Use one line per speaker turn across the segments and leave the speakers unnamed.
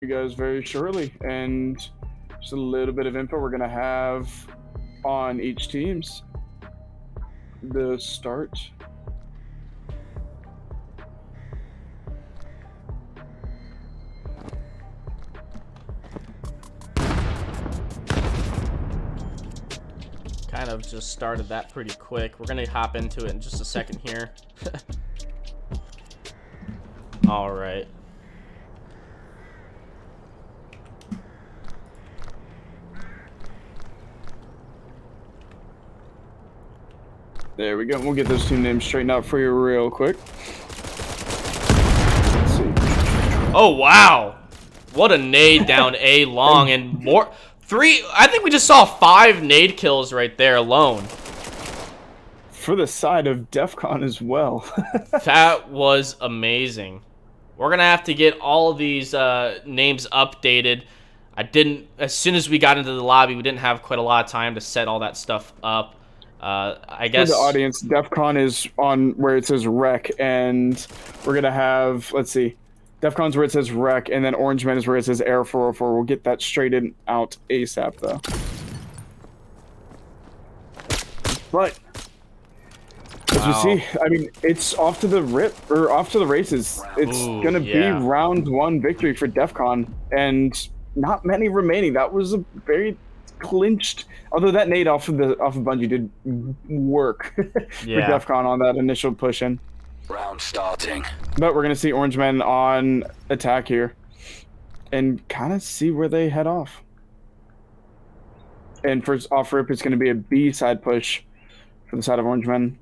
you guys very shortly, and just a little bit of info we're gonna have on each team's the start.
Kind of just started that pretty quick. We're gonna hop into it in just a second here. All right.
There we go. We'll get those team names straightened out for you real quick. Let's see.
Oh wow! What a nade down A long and more. I think we just saw 5 nade kills right there alone.
For the side of Defcon as well.
That was amazing. We're gonna have to get all of these names updated. As soon as we got into the lobby, we didn't have quite a lot of time to set all that stuff up. I guess
For the audience, Defcon is on where it says rec, and we're gonna have, let's see, Defcon's where it says rec, and then Orange Man is where it says Air 404. We'll get that straightened out ASAP, though. But as you see, I mean, it's off to the races. It's gonna be round 1 victory for Defcon, and not many remaining. That was a very clinched. Although that nade off of Bungie did work for Defcon on that initial push in.
Round starting.
But we're gonna see Orange Men on attack here, and kind of see where they head off. And first off rip, it's gonna be a B side push for the side of Orange Men.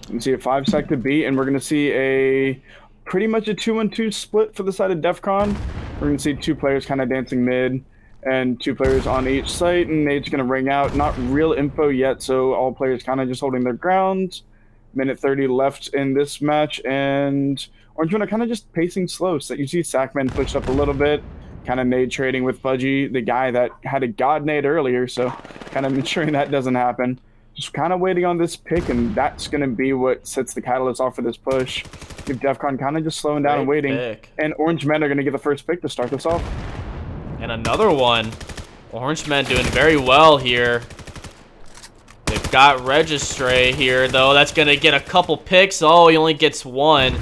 You can see a 5-sec to B, and we're gonna see a pretty much a 2-1-2 split for the side of Defcon. We're gonna see 2 players kind of dancing mid, and 2 players on each site, and nade's gonna ring out. Not real info yet, so all players kind of just holding their ground. Minute 30 left in this match, and Orange Men are kind of just pacing slow. So you see Sackman pushed up a little bit, kind of nade trading with Budgie, the guy that had a god nade earlier, so kind of ensuring that doesn't happen. Just kind of waiting on this pick, and that's going to be what sets the catalyst off for this push. Give Defcon kind of just slowing down and waiting. And Orange Men are going to get the first pick to start this off.
And another one. Orange Men doing very well here. They've got Registray here, though. That's going to get a couple picks. Oh, he only gets 1.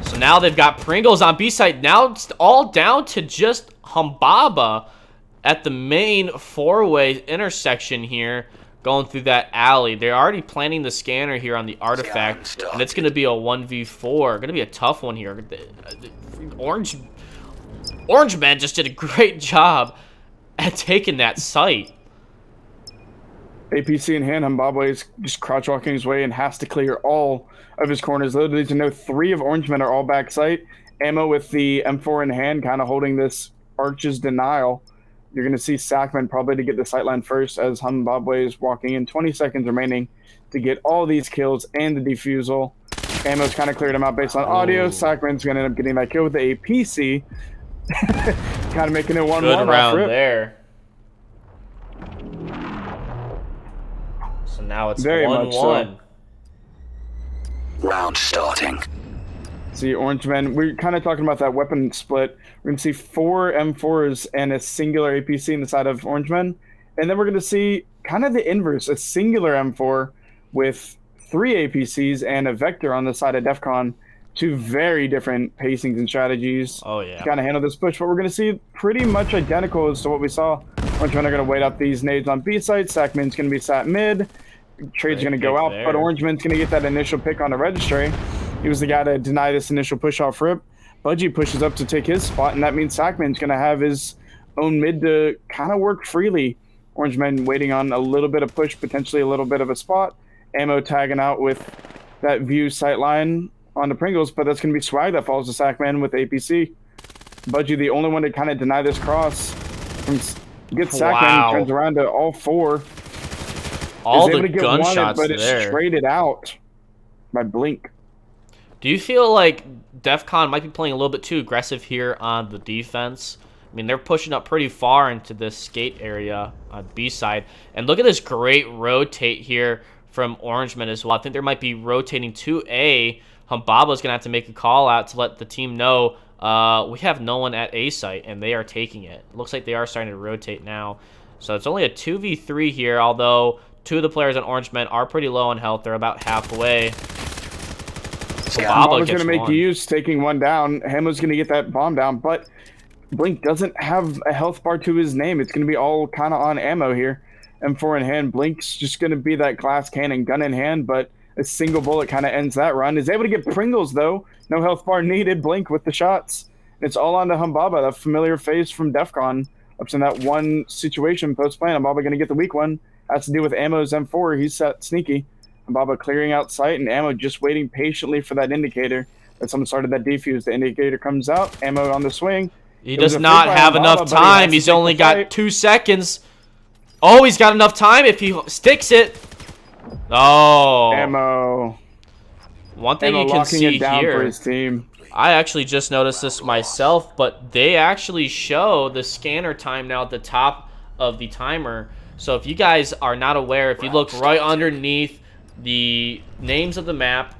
So now they've got Pringles on B side. Now it's all down to just Humbaba at the main 4-way intersection here, going through that alley. They're already planning the scanner here on the artifact, and it's going to be a 1v4. Going to be a tough one here. Orange Man just did a great job at taking that site.
APC in hand, Humbaba is just crouch walking his way and has to clear all of his corners. Little to know, 3 of Orange Men are all back site. Ammo with the M4 in hand, kind of holding this Arch's denial. You're going to see Sackman probably to get the sightline first, as Humbaba is walking in. 20 seconds remaining to get all these kills and the defusal. Ammo's kind of cleared him out based on audio. Sackman's going to end up getting that kill with the APC. Kind of making it 1-1.
Good round there. So now it's 1-1.
So.
Round starting.
See, Orange Men, we're kind of talking about that weapon split. We're going to see 4 M4s and a singular APC in the side of Orange Men. And then we're going to see kind of the inverse, a singular M4 with 3 APCs and a Vector on the side of Defcon. 2 very different pacings and strategies to kind of handle this push. But we're going to see pretty much identical as to what we saw. Orange Men are going to wait up these nades on B side. Sackman's going to be sat mid. Trade's going to go out, but Orange Man's going to get that initial pick on the registry. He was the guy to deny this initial push off rip. Budgie pushes up to take his spot, and that means Sackman's going to have his own mid to kind of work freely. Orange Men waiting on a little bit of push, potentially a little bit of a spot. Ammo tagging out with that view sight line on the Pringles, but that's going to be Swag that falls to Sackman with APC. Budgie, the only one to kind of deny this cross. Gets Sackman, turns around to all 4.
All the gunshots
but
there.
It's traded out by Blink.
Do you feel like Defcon might be playing a little bit too aggressive here on the defense? I mean, they're pushing up pretty far into this skate area on B side. And look at this great rotate here from Orange Men as well. I think there might be rotating to A Humbaba's going to have to make a call out to let the team know we have no one at A site, and they are taking it. Looks like they are starting to rotate now. So it's only a 2v3 here, although two of the players on Orange Men are pretty low on health. They're about halfway.
Humbaba's going to make use, taking one down. Hamo's going to get that bomb down, but Blink doesn't have a health bar to his name. It's going to be all kind of on ammo here. M4 in hand. Blink's just going to be that glass cannon, gun in hand, but a single bullet kind of ends that run. Is able to get Pringles, though. No health bar needed. Blink with the shots. It's all on to Humbaba, that familiar face from Defcon. Up in that one situation post-plan. Humbaba going to get the weak one. Has to do with Ammo's M4. He's set sneaky. Humbaba clearing out sight, and Ammo just waiting patiently for that indicator. That someone started that defuse. The indicator comes out. Ammo on the swing.
He does not have enough time. He's only got 2 seconds. Oh, he's got enough time if he sticks it. Oh.
Ammo.
One thing
Ammo
you can see
down
here.
For his team.
I actually just noticed this myself, but they actually show the scanner time now at the top of the timer. So if you guys are not aware, if you look right underneath the names of the map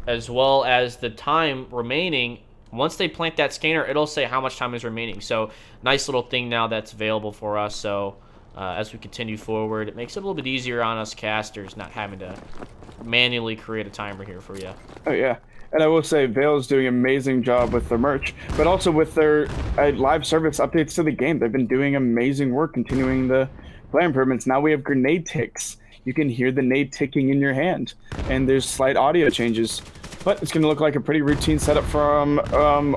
as well as the time remaining, once they plant that scanner, it'll say how much time is remaining. So nice little thing now that's available for us. So as we continue forward, it makes it a little bit easier on us casters, not having to manually create a timer here for you.
Oh, yeah. And I will say, Vail is doing an amazing job with their merch, but also with their live service updates to the game. They've been doing amazing work, continuing the play improvements. Now we have grenade ticks. You can hear the nade ticking in your hand, and there's slight audio changes. But it's going to look like a pretty routine setup from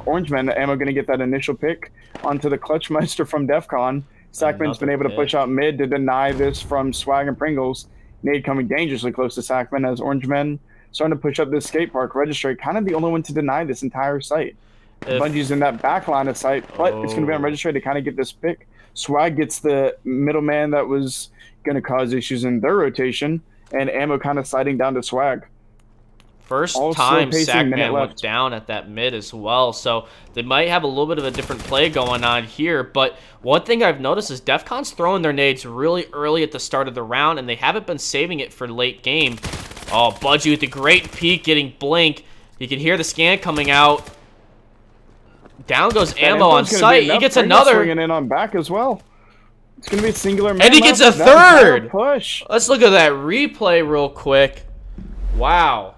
Orange Men. Ammo going to get that initial pick onto the Clutchmeister from Defcon. Sackman's been able to push out mid to deny this from Swag and Pringles. Nade coming dangerously close to Sackman as Orange Men starting to push up this skate park. Registry kind of the only one to deny this entire site. Bungie's in that back line of sight, but it's going to be on Registry to kind of get this pick. Swag gets the middleman that was going to cause issues in their rotation, and Ammo kind of sliding down to Swag.
First time Sackman went down at that mid as well, so they might have a little bit of a different play going on here. But one thing I've noticed is Defcon's throwing their nades really early at the start of the round, and they haven't been saving it for late game. Oh, Budgie with the great peek getting Blink. You can hear the scan coming out. Down goes Ammo on sight. He gets another.
Swinging in on back as well. It's going to be a singular man.
And he gets a third. Push. Let's look at that replay real quick. Wow.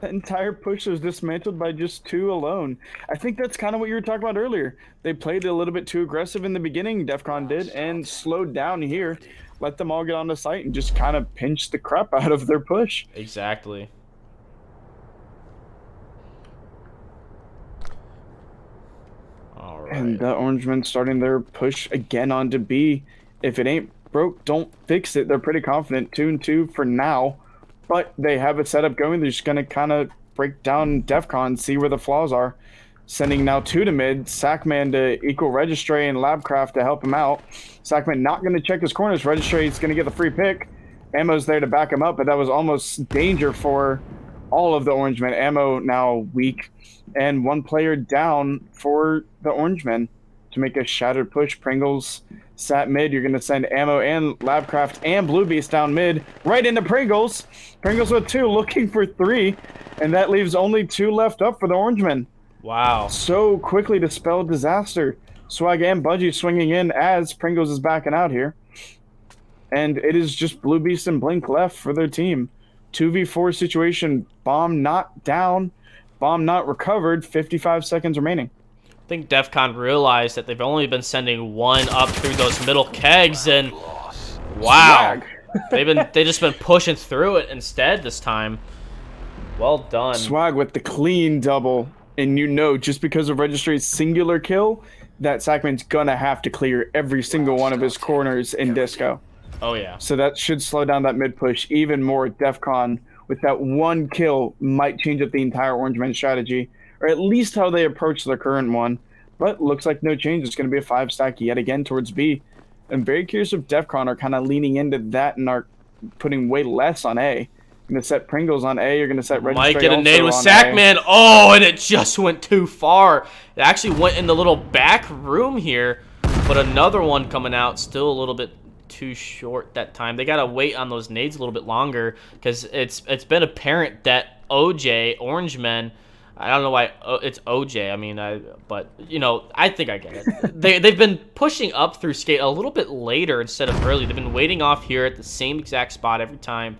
That entire push was dismantled by just 2 alone. I think that's kind of what you were talking about earlier. They played a little bit too aggressive in the beginning, Defcon did, and slowed down here. Let them all get on the site and just kind of pinch the crap out of their push.
Exactly. All right.
And the Orange Men starting their push again onto B. If it ain't broke, don't fix it. They're pretty confident. 2-2 for now. But they have a setup going. They're just going to kind of break down Defcon, see where the flaws are. Sending now 2 to mid. Sackman to equal Registry and Labcraft to help him out. Sackman not going to check his corners. Registry is going to get the free pick. Ammo's there to back him up, but that was almost danger for all of the Orange Men. Ammo now weak. And 1 player down for the Orange Men to make a shattered push. Pringles sat mid. You're going to send Ammo and Labcraft and Blue Beast down mid right into Pringles. Pringles with 2, looking for 3. And that leaves only 2 left up for the Orange Men.
Wow.
So quickly dispelled disaster. Swag and Budgie swinging in as Pringles is backing out here. And it is just Blue Beast and Blink left for their team. 2v4 situation. Bomb not down. Bomb not recovered. 55 seconds remaining.
I think Defcon realized that they've only been sending 1 up through those middle kegs, and wow, they just been pushing through it instead this time. Well done.
Swag with the clean double, and you know, just because of Registry's singular kill, that Sackman's gonna have to clear every single one of his corners in Disco.
Oh yeah.
So that should slow down that mid push even more. Defcon with that 1 kill might change up the entire Orange Men strategy, or at least how they approach the current one. But looks like no change. It's going to be a 5-stack yet again towards B. I'm very curious if Defcon are kind of leaning into that and are putting way less on A. You're going to set Pringles on A. You're going to set Registry
might get a nade with Sackman. Oh, and it just went too far. It actually went in the little back room here. But another one coming out, still a little bit too short that time. They got to wait on those nades a little bit longer because it's been apparent that OJ, Orange Men. I don't know why it's OJ. I mean, but you know, I think I get it. They've been pushing up through skate a little bit later instead of early. They've been waiting off here at the same exact spot every time,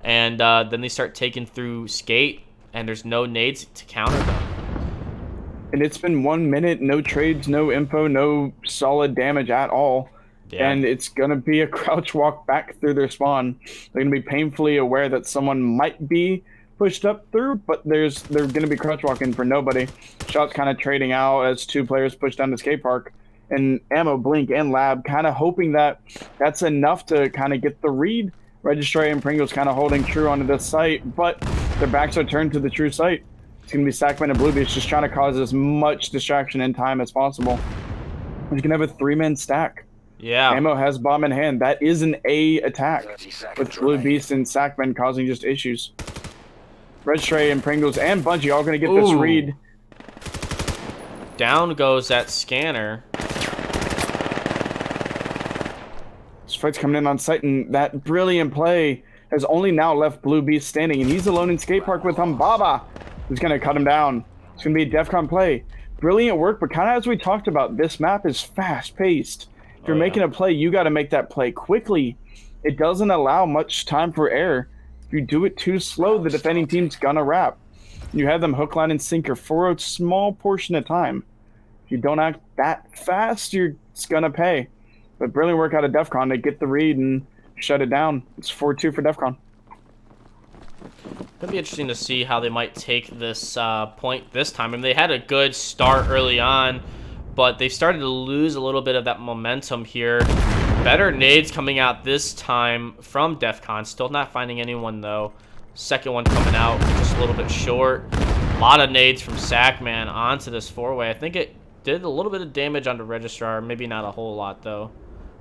and then they start taking through skate, and there's no nades to counter them.
And it's been 1 minute, no trades, no info, no solid damage at all.
Yeah.
And it's going to be a crouch walk back through their spawn. They're going to be painfully aware that someone might be pushed up through, but they're going to be crouch walking for nobody. Shots kind of trading out as two players push down the skate park. And Ammo, Blink, and Lab kind of hoping that that's enough to kind of get the read. Registry and Pringles kind of holding true onto this site, but their backs are turned to the true site. It's going to be Sackman and Bluebeast just trying to cause as much distraction and time as possible. He's going to have a 3-man stack.
Yeah.
Ammo has bomb in hand. That is an A attack with Bluebeast and Sackman causing just issues. Registry and Pringles and Bungie all going to get this read.
Down goes that scanner.
This fight's coming in on site, and that brilliant play has only now left Bluebeast standing, and he's alone in skate park with Humbaba, who's going to cut him down. It's going to be a Defcon play. Brilliant work, but kind of as we talked about, this map is fast-paced. If you're making a play, you got to make that play quickly. It doesn't allow much time for error. If you do it too slow, the defending team's going to wrap. You have them hook, line, and sinker for a small portion of time. If you don't act that fast, it's going to pay. But brilliant work out of Defcon to get the read and shut it down. It's 4-2 for Defcon.
It'll be interesting to see how they might take this point this time. I mean, they had a good start early on, but they've started to lose a little bit of that momentum here. Better nades coming out this time from Defcon. Still not finding anyone, though. Second one coming out just a little bit short. A lot of nades from Sackman onto this four-way. I think it did a little bit of damage onto Registrar. Maybe not a whole lot, though.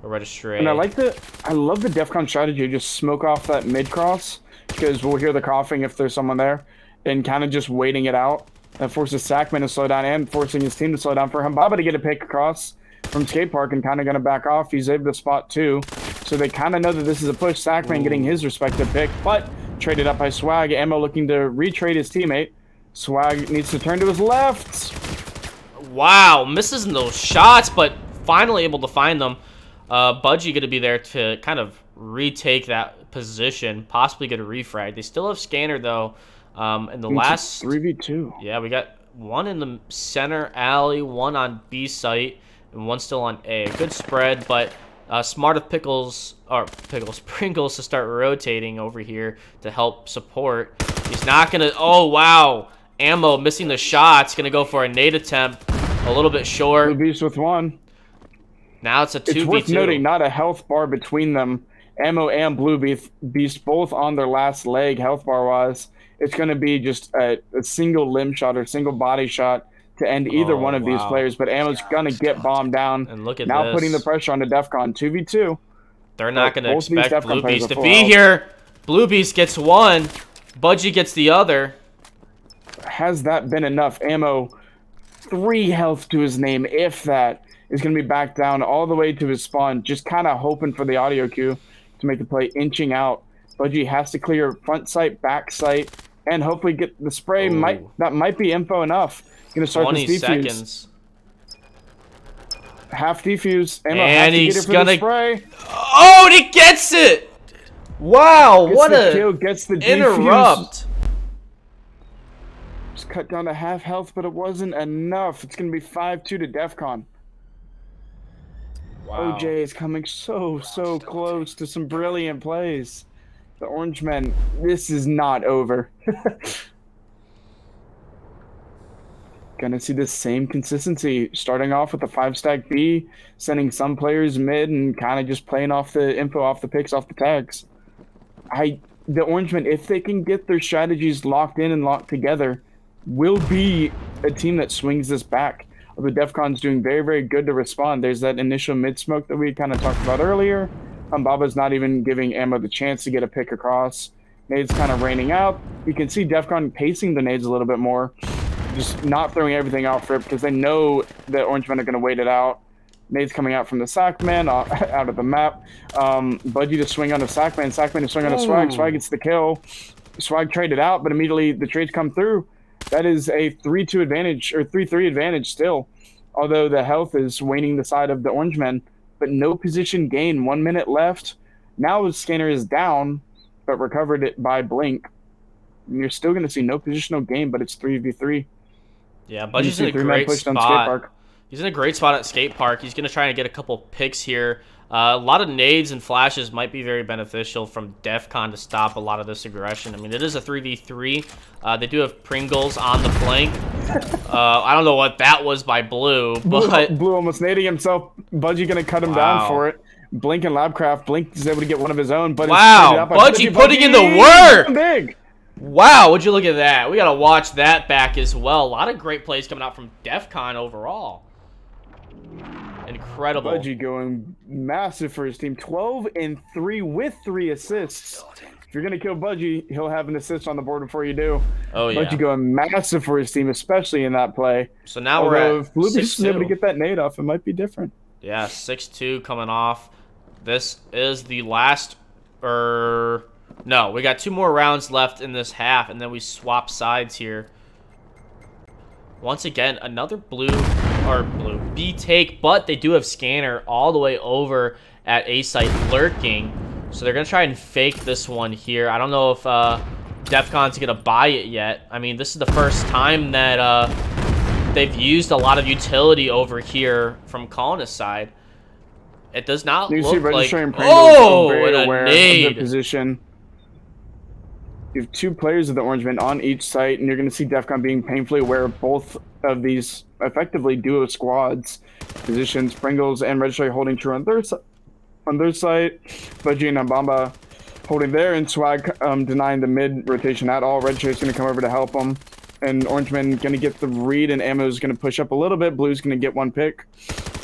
Or Registry.
And I love the Defcon strategy. Just smoke off that mid-cross, because we'll hear the coughing if there's someone there, and kind of just waiting it out. That forces Sackman to slow down and forcing his team to slow down for Humbaba to get a pick across from skate park and kind of going to back off. He's able to spot two, so they kind of know that this is a push. Sackman getting his respective pick, but traded up by Swag. Ammo looking to retrade his teammate. Swag needs to turn to his left.
Wow, misses in those shots, but finally able to find them. Budgie going to be there to kind of retake that position, possibly get a refrag. They still have scanner, though. In the last
3v2.
Yeah, we got one in the center alley, one on B site, and one still on A. Good spread, but smart of Pringles to start rotating over here to help support. He's not gonna. Oh wow, Ammo missing the shots. Gonna go for a nade attempt, a little bit short.
Bluebeast with one.
Now it's a 2v2.
It's worth noting, not a health bar between them. Ammo and Bluebeast both on their last leg, health bar wise. It's going to be just a single limb shot or single body shot to end either one of these players. But Ammo's going to get bombed down.
And look at
now
this.
Putting the pressure onto Defcon. 2v2.
They're not going to expect Bluebeast to be here. Bluebeast gets one. Budgie gets the other.
Has that been enough? Ammo, 3 health to his name, if that, is going to be back down all the way to his spawn. Just kind of hoping for the audio cue to make the play, inching out. Budgie has to clear front sight, back sight, and hopefully get the spray. That might be info enough. Gonna start
20
this defuse.
seconds.
Half defuse. Ammo
And
has to
he's
get it for
gonna.
the spray.
Oh, and he gets it! Wow,
Gets
what
the
a
kill, gets the
interrupt!
Defuse. Just cut down to half health, but it wasn't enough. It's gonna be 5-2 to Defcon.
Wow.
OJ is coming so close to some brilliant plays. The Orange Men, this is not over. Gonna see the same consistency, starting off with a 5-stack B, sending some players mid and kind of just playing off the info, off the picks, off the tags. The Orange Men, if they can get their strategies locked in and locked together, will be a team that swings this back. The Defcon's doing very good to respond. There's that initial mid-smoke that we kind of talked about earlier. Humbaba's not even giving Ammo the chance to get a pick across. Nades kind of raining out. You can see Defcon pacing the nades a little bit more. Just not throwing everything out for it because they know that Orange Men are going to wait it out. Nades coming out from the Sackman, out of the map. Budgie to swing on the Sackman. Sackman to swing on the Swag. Swag gets the kill. Swag traded out, but immediately the trades come through. That is a 3-2 advantage, or 3-3 advantage still, although the health is waning the side of the Orange Men, but no position gain. 1 minute left. Now the scanner is down, but recovered it by Blink. And you're still going to see no positional gain, but it's 3v3.
Yeah, Budgie's in a great spot. He's in a great spot at skate park. He's going to try and get a couple picks here. A lot of nades and flashes might be very beneficial from Defcon to stop a lot of this aggression. I mean, it is a 3v3. They do have Pringles on the flank. I don't know what that was by Blue, but...
Blue almost nading himself. Budgie going to cut him down for it. Blink and Labcraft. Blink is able to get one of his own. But
wow, Budgie putting in the work!
Big.
Wow, would you look at that? We got to watch that back as well. A lot of great plays coming out from Defcon overall. Incredible.
Budgie going massive for his team. 12-3 with 3 assists. If you're going to kill Budgie, he'll have an assist on the board before you do.
Oh, yeah.
Budgie going massive for his team, especially in that play.
So now we're at
if Blue Beast is able to get that nade off, it might be different.
Yeah, 6-2 coming off. This is the last... No, we got 2 more rounds left in this half, and then we swap sides here. Once again, another B take, but they do have scanner all the way over at A site lurking. So they're going to try and fake this one here. I don't know if Defcon's going to buy it yet. I mean, this is the first time that they've used a lot of utility over here from Colonist side. It does not look like... Oh, and a nade.
Of the position. You have 2 players of the Orange Men on each site, and you're going to see Defcon being painfully aware of both of these effectively duo squads positions. Pringles and Registry holding true on their site. Budgie and Ambamba holding there, and Swag denying the mid rotation at all. Registry is going to come over to help them, and Orange Men going to get the read, and Ammo is going to push up a little bit. Blue's going to get 1 pick.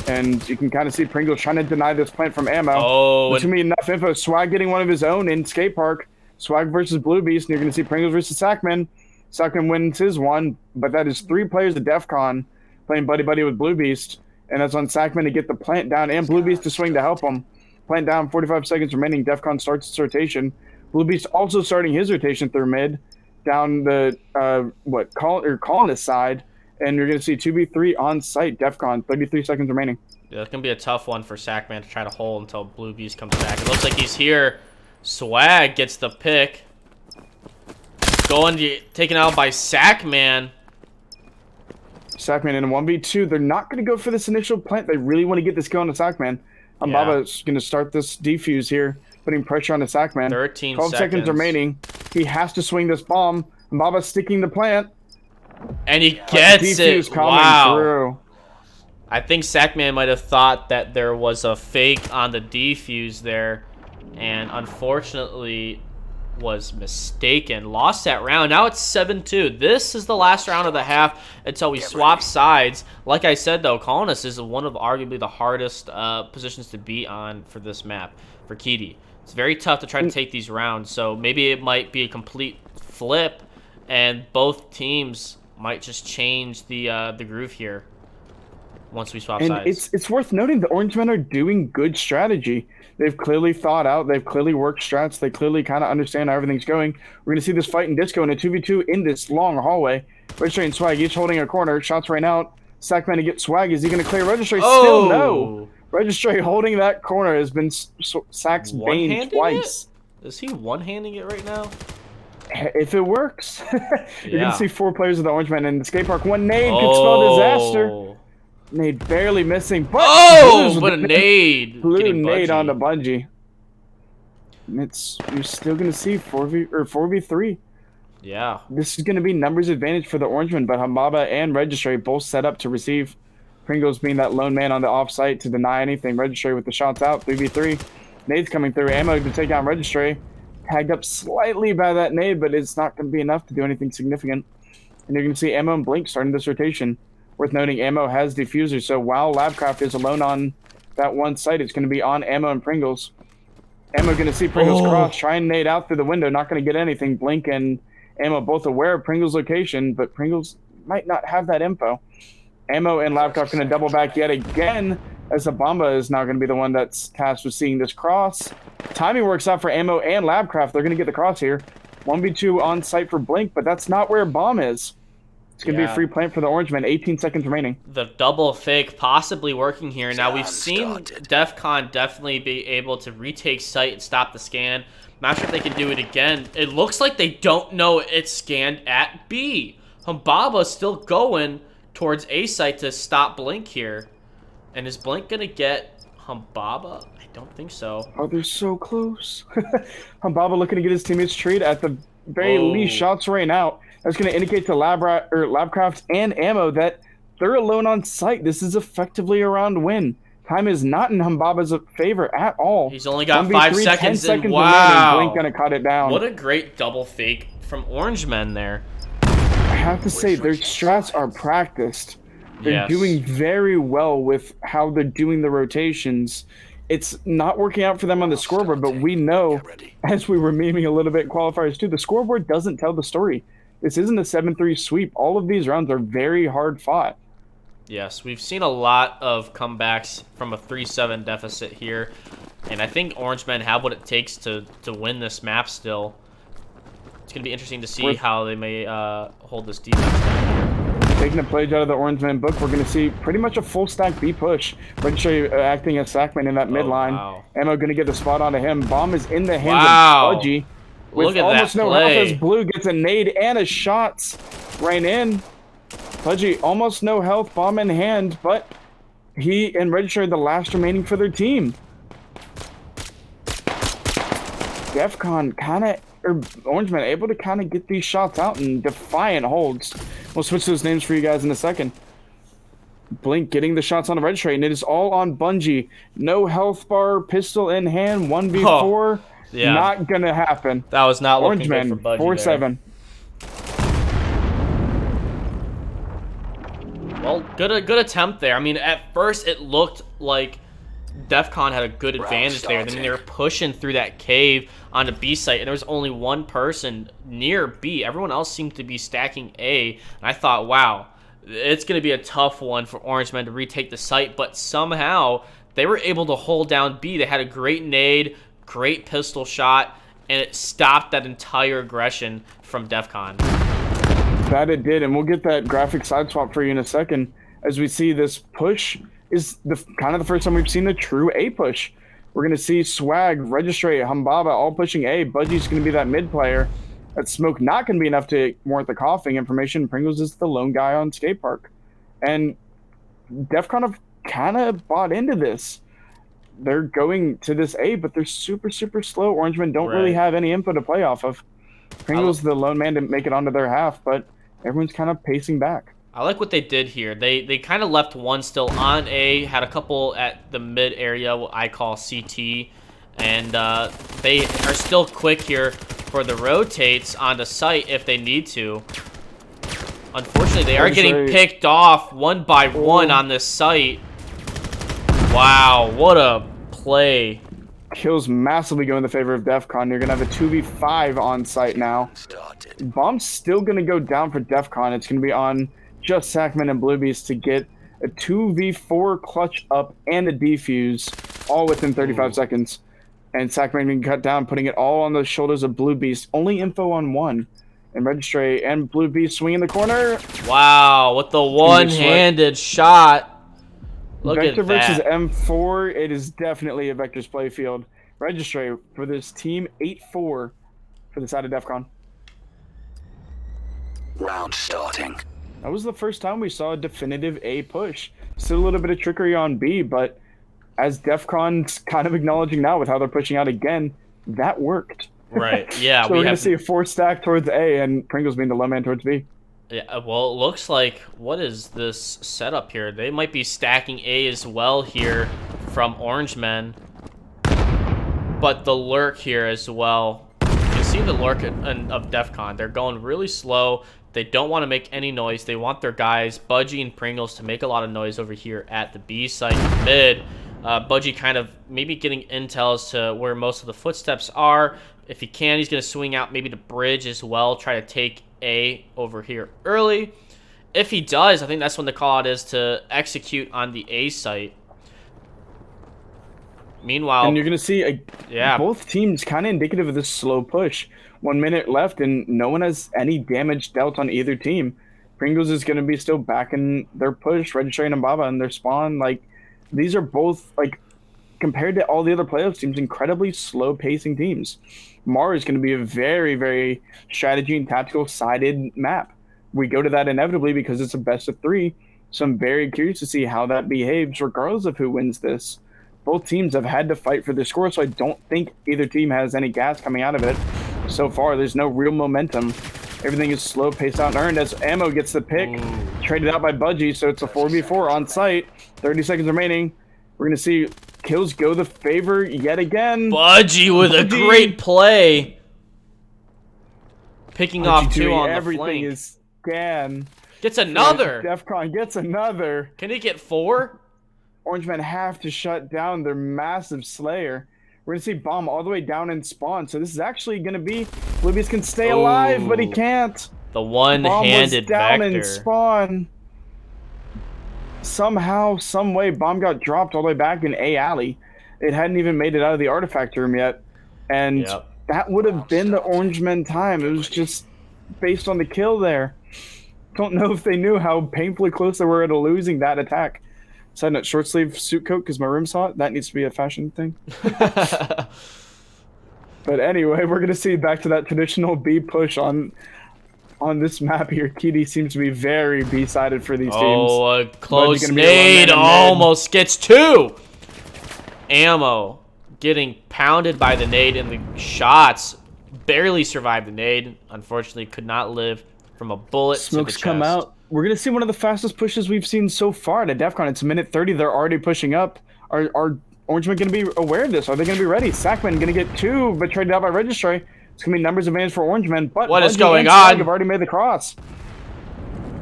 And you can kind of see Pringles trying to deny this plant from Ammo.
Oh,
there's going to be enough info. Swag getting one of his own in skate park. Swag versus Blue Beast, and you're going to see Pringles versus Sackman. Sackman wins his one, but that is 3 players of Defcon playing buddy-buddy with Blue Beast, and that's on Sackman to get the plant down and Blue Beast to swing to help him. Plant down, 45 seconds remaining. Defcon starts its rotation. Blue Beast also starting his rotation through mid, down the Colonist side, and you're going to see 2v3 on site. Defcon, 33 seconds remaining.
Yeah, it's going to be a tough one for Sackman to try to hold until Blue Beast comes back. It looks like he's here. Swag gets the pick. Taken out by Sackman.
Sackman in a 1v2. They're not going to go for this initial plant. They really want to get this going to Sackman. Ambaba's going to start this defuse here, putting pressure on the Sackman.
12
seconds remaining. He has to swing this bomb. Ambaba's sticking the plant.
And he gets it. Wow.
Through.
I think Sackman might have thought that there was a fake on the defuse there, and unfortunately was mistaken. Lost that round. Now it's 7-2. This is the last round of the half until we swap sides. Like I said, though, Colonist is one of arguably the hardest positions to be on for this map, for Kitty. It's very tough to try to take these rounds, so maybe it might be a complete flip, and both teams might just change the groove here once we swap sides.
It's worth noting the Orange Men are doing good strategy. They've clearly thought out. They've clearly worked strats. They clearly kind of understand how everything's going. We're going to see this fight in Disco in a 2v2 in this long hallway. Registry and Swag each holding a corner. Shots right out. Sackman to get Swag. Is he going to clear Registry?
Oh.
Still no. Registry holding that corner has been Sack's bane twice.
Is he one-handing it right now?
If it works. You're going to see 4 players of the Orange Men in the skate park. 1 nade could spell disaster. Nade barely missing, but
but a nade.
Blue nade on the Bungie. You're still gonna see 4v3.
Yeah.
This is gonna be numbers advantage for the Orangemen, but Hambaba and Registry both set up to receive. Pringles being that lone man on the off-site to deny anything. Registry with the shots out, 3v3. Nade's coming through. Ammo to take down Registry. Tagged up slightly by that nade, but it's not gonna be enough to do anything significant. And you're gonna see Ammo and Blink starting this rotation. Worth noting, Ammo has diffuser, so while Labcraft is alone on that one site, it's going to be on Ammo and Pringles. Ammo going to see Pringles cross, try and nade out through the window, not going to get anything. Blink and Ammo both aware of Pringles' location, but Pringles might not have that info. Ammo and Labcraft going to double back yet again, as Abamba is now going to be the one that's tasked with seeing this cross. Timing works out for Ammo and Labcraft. They're going to get the cross here. 1v2 on site for Blink, but that's not where Bomb is. It's going to be a free plant for the Orangemen. 18 seconds remaining.
The double fake possibly working here. Now, we've seen
Started.
Defcon definitely be able to retake site and stop the scan. Not sure if they can do it again. It looks like they don't know it's scanned at B. Humbaba's still going towards A site to stop Blink here. And is Blink going to get Humbaba? I don't think so.
Oh, they're so close. Humbaba looking to get his teammates trade at the very least. Shots rain out. That's going to indicate to Labcraft and Ammo that they're alone on site. This is effectively a round win. Time is not in Humbaba's favor at all.
He's only got
1v3,
5
10
seconds, and
remaining.
wow.
Blink going to cut it down.
What a great double fake from Orangemen there.
I have to say, their strats are practiced. They're doing very well with how they're doing the rotations. It's not working out for them on the scoreboard, but we know, as we were memeing a little bit in qualifiers too, the scoreboard doesn't tell the story. This isn't a 7-3 sweep. All of these rounds are very hard fought.
Yes, we've seen a lot of comebacks from a 3-7 deficit here, and I think Orangemen have what it takes to win this map still. It's going to be interesting to see how they may hold this defense down here.
Taking a page out of the Orangemen book, we're going to see pretty much a full stack B push. Registry acting as Sackman in that midline.
Wow.
Ammo going to get the spot onto him. Bomb is in the hands
Wow.
of Pudgy. With
Look at
almost
that
no
play.
health as Blue gets a nade and a shot right in. Pudgy almost no health, bomb in hand, but he and Registry are the last remaining for their team. Defcon Orangemen able to kind of get these shots out in defiant holds. We'll switch those names for you guys in a second. Blink getting the shots on the Registry, and it is all on Bungie. No health bar, pistol in hand, 1v4.
Yeah.
Not gonna happen.
That was not looking good for
Orangemen,
Budgie
4-7.
Well, good attempt there. I mean, at first it looked like Defcon had a good advantage there. Then they were pushing through that cave onto B site, and there was only one person near B. Everyone else seemed to be stacking A. And I thought, wow, it's going to be a tough one for Orangemen to retake the site. But somehow they were able to hold down B. They had a great nade, great pistol shot, and it stopped that entire aggression from Defcon.
That it did, and we'll get that graphic side swap for you in a second. As we see this push is kind of the first time we've seen a true A push. We're going to see Swag, Registry, Humbaba all pushing A. Budgie's going to be that mid player. That smoke not going to be enough to warrant the coughing information. Pringles is the lone guy on skate park. And Defcon have kind of bought into this. They're going to this A, but they're super, super slow. Orangemen don't really have any info to play off of. Pringles, the lone man, didn't make it onto their half, but everyone's kind of pacing back.
I like what they did here. They kind of left one still on A, had a couple at the mid area, what I call CT, and they are still quick here for the rotates onto site if they need to. Unfortunately, they are getting picked off one by one on this site. Wow, what a play.
Kills massively go in the favor of Defcon. You're going to have a 2v5 on site now. Bomb's still going to go down for Defcon. It's going to be on just Sackman and Bluebeast to get a 2v4 clutch up and a defuse all within 35 seconds. And Sackman being cut down, putting it all on the shoulders of Bluebeast. Only info on one. And Registry and Bluebeast swing in the corner.
Wow, with the one-handed shot. Look
Vector
at that.
versus M4, it is definitely a Vector's playfield. Registry for this team, 8-4 for the side of Defcon.
Round starting.
That was the first time we saw a definitive A push. Still a little bit of trickery on B, but as Defcon's kind of acknowledging now with how they're pushing out again, that worked.
Right, yeah.
So we're going to see a 4-stack towards A and Pringles being the low man towards B.
Yeah, well, it looks like, what is this setup here? They might be stacking A as well here from Orangemen. But the lurk here as well. You can see the lurk of Defcon. They're going really slow. They don't want to make any noise. They want their guys, Budgie and Pringles, to make a lot of noise over here at the B site mid. Budgie kind of maybe getting intel as to where most of the footsteps are. If he can, he's going to swing out maybe the bridge as well, try to take A over here early. If he does, I think that's when the call out is to execute on the A site. Meanwhile,
and you're going to see both teams kind of indicative of this slow push. 1 minute left, and no one has any damage dealt on either team. Pringles is going to be still back in their push, Registry and Mbaba in their spawn. Like, these are both, like, compared to all the other playoffs teams, incredibly slow-pacing teams. Mar is going to be a very, very strategy and tactical sided map. We go to that inevitably because it's a best of 3. So I'm very curious to see how that behaves regardless of who wins this. Both teams have had to fight for their score, so I don't think either team has any gas coming out of it. So far, there's no real momentum. Everything is slow, paced out, and earned as Ammo gets the pick. Traded out by Budgie, so it's a 4v4 on site. 30 seconds remaining. We're going to see kills go the favor yet again.
Budgie with a great play. Picking off 2 on the
everything
flank.
Is scan.
Gets another.
Defcon gets another.
Can he get 4?
Orangemen have to shut down their massive Slayer. We're going to see Bomb all the way down in spawn. So this is actually going to be... Oblivious can stay alive, but he can't.
The one-handed
down
vector.
In spawn. Somehow, some way, Bomb got dropped all the way back in A alley. It hadn't even made it out of the artifact room yet. And that would have been the Orangemen time. It was just based on the kill there. Don't know if they knew how painfully close they were to losing that attack. Side note, short sleeve suit coat because my room's hot. That needs to be a fashion thing. But anyway, we're gonna see back to that traditional B push on this map here. TD seems to be very B-sided for these teams.
Oh, a close nade almost gets 2. Ammo getting pounded by the nade, and the shots barely survived the nade. Unfortunately, could not live from a bullet
Smokes
to the chest.
come out. We're going to see one of the fastest pushes we've seen so far at Defcon. It's minute 30. They're already pushing up. Are Orangemen going to be aware of this? Are they going to be ready? Sackman going to get 2, but traded out by Registry. It's going to be numbers advantage for Orangemen. But
what is
Bungie
going
and
on?
Swag have already made the cross.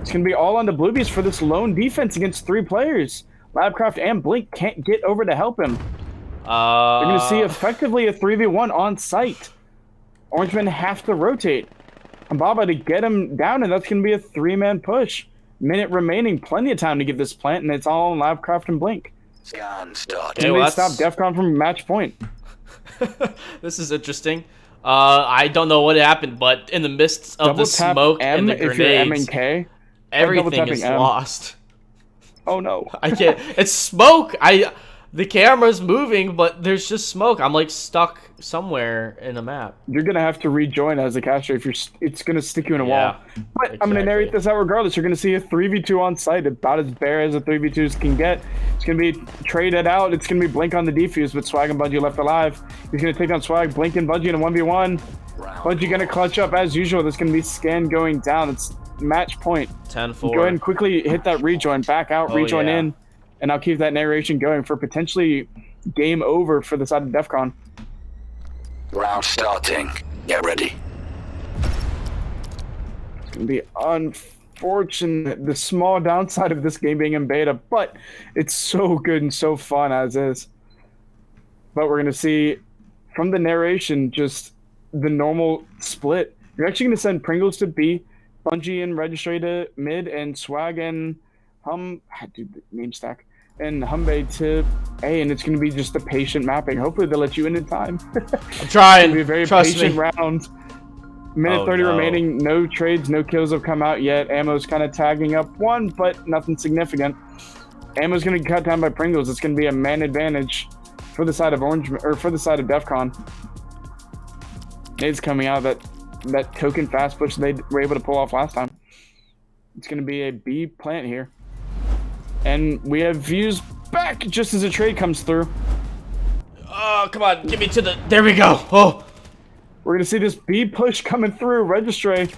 It's going to be all on the Bluebees for this lone defense against 3 players. Labcraft and Blink can't get over to help him. They're going to see effectively a 3v1 on site. Orangemen have to rotate. Mbaba to get him down, and that's going to be a 3-man push. Minute remaining, plenty of time to get this plant, and it's all on Labcraft and Blink.
Scan started.
Can they stop Defcon from match point?
This is interesting. I don't know what happened, but in the midst of the smoke and the grenades,
if you're M and K,
everything is lost.
Oh no!
I can't. It's smoke. The camera's moving, but there's just smoke. I'm like stuck somewhere in the map.
You're gonna have to rejoin as a caster if you're. It's gonna stick you in a wall. But I'm gonna narrate this out regardless. You're gonna see a 3v2 on site, about as bare as a 3v2s can get. It's gonna be traded out. It's gonna be Blink on the defuse, but Swag and Budgie left alive. He's gonna take down Swag, Blink and Budgie in a 1v1. Budgie gonna clutch up as usual. There's gonna be scan going down. It's match point.
10-4.
Go ahead and quickly hit that rejoin, back out, rejoin in. And I'll keep that narration going for potentially game over for the side of Defcon.
Round starting. Get ready.
It's going to be unfortunate, the small downside of this game being in beta, but it's so good and so fun as is. But we're going to see from the narration just the normal split. You're actually going to send Pringles to B, Bungie and Registry to mid, and Swag and name stack. And Humbe to A, and it's going to be just a patient mapping. Hopefully they'll let you in time.
I'm trying.
It's going to be a very patient round. Minute 30 remaining. No trades, no kills have come out yet. Ammo's kind of tagging up 1, but nothing significant. Ammo's going to get cut down by Pringles. It's going to be a man advantage for the side of for the side of Defcon. Nade's coming out of that token fast push they were able to pull off last time. It's going to be a B plant here. And we have views back just as a trade comes through.
Oh, come on. Get me to the... There we go. Oh.
We're going to see this B push coming through. Registry.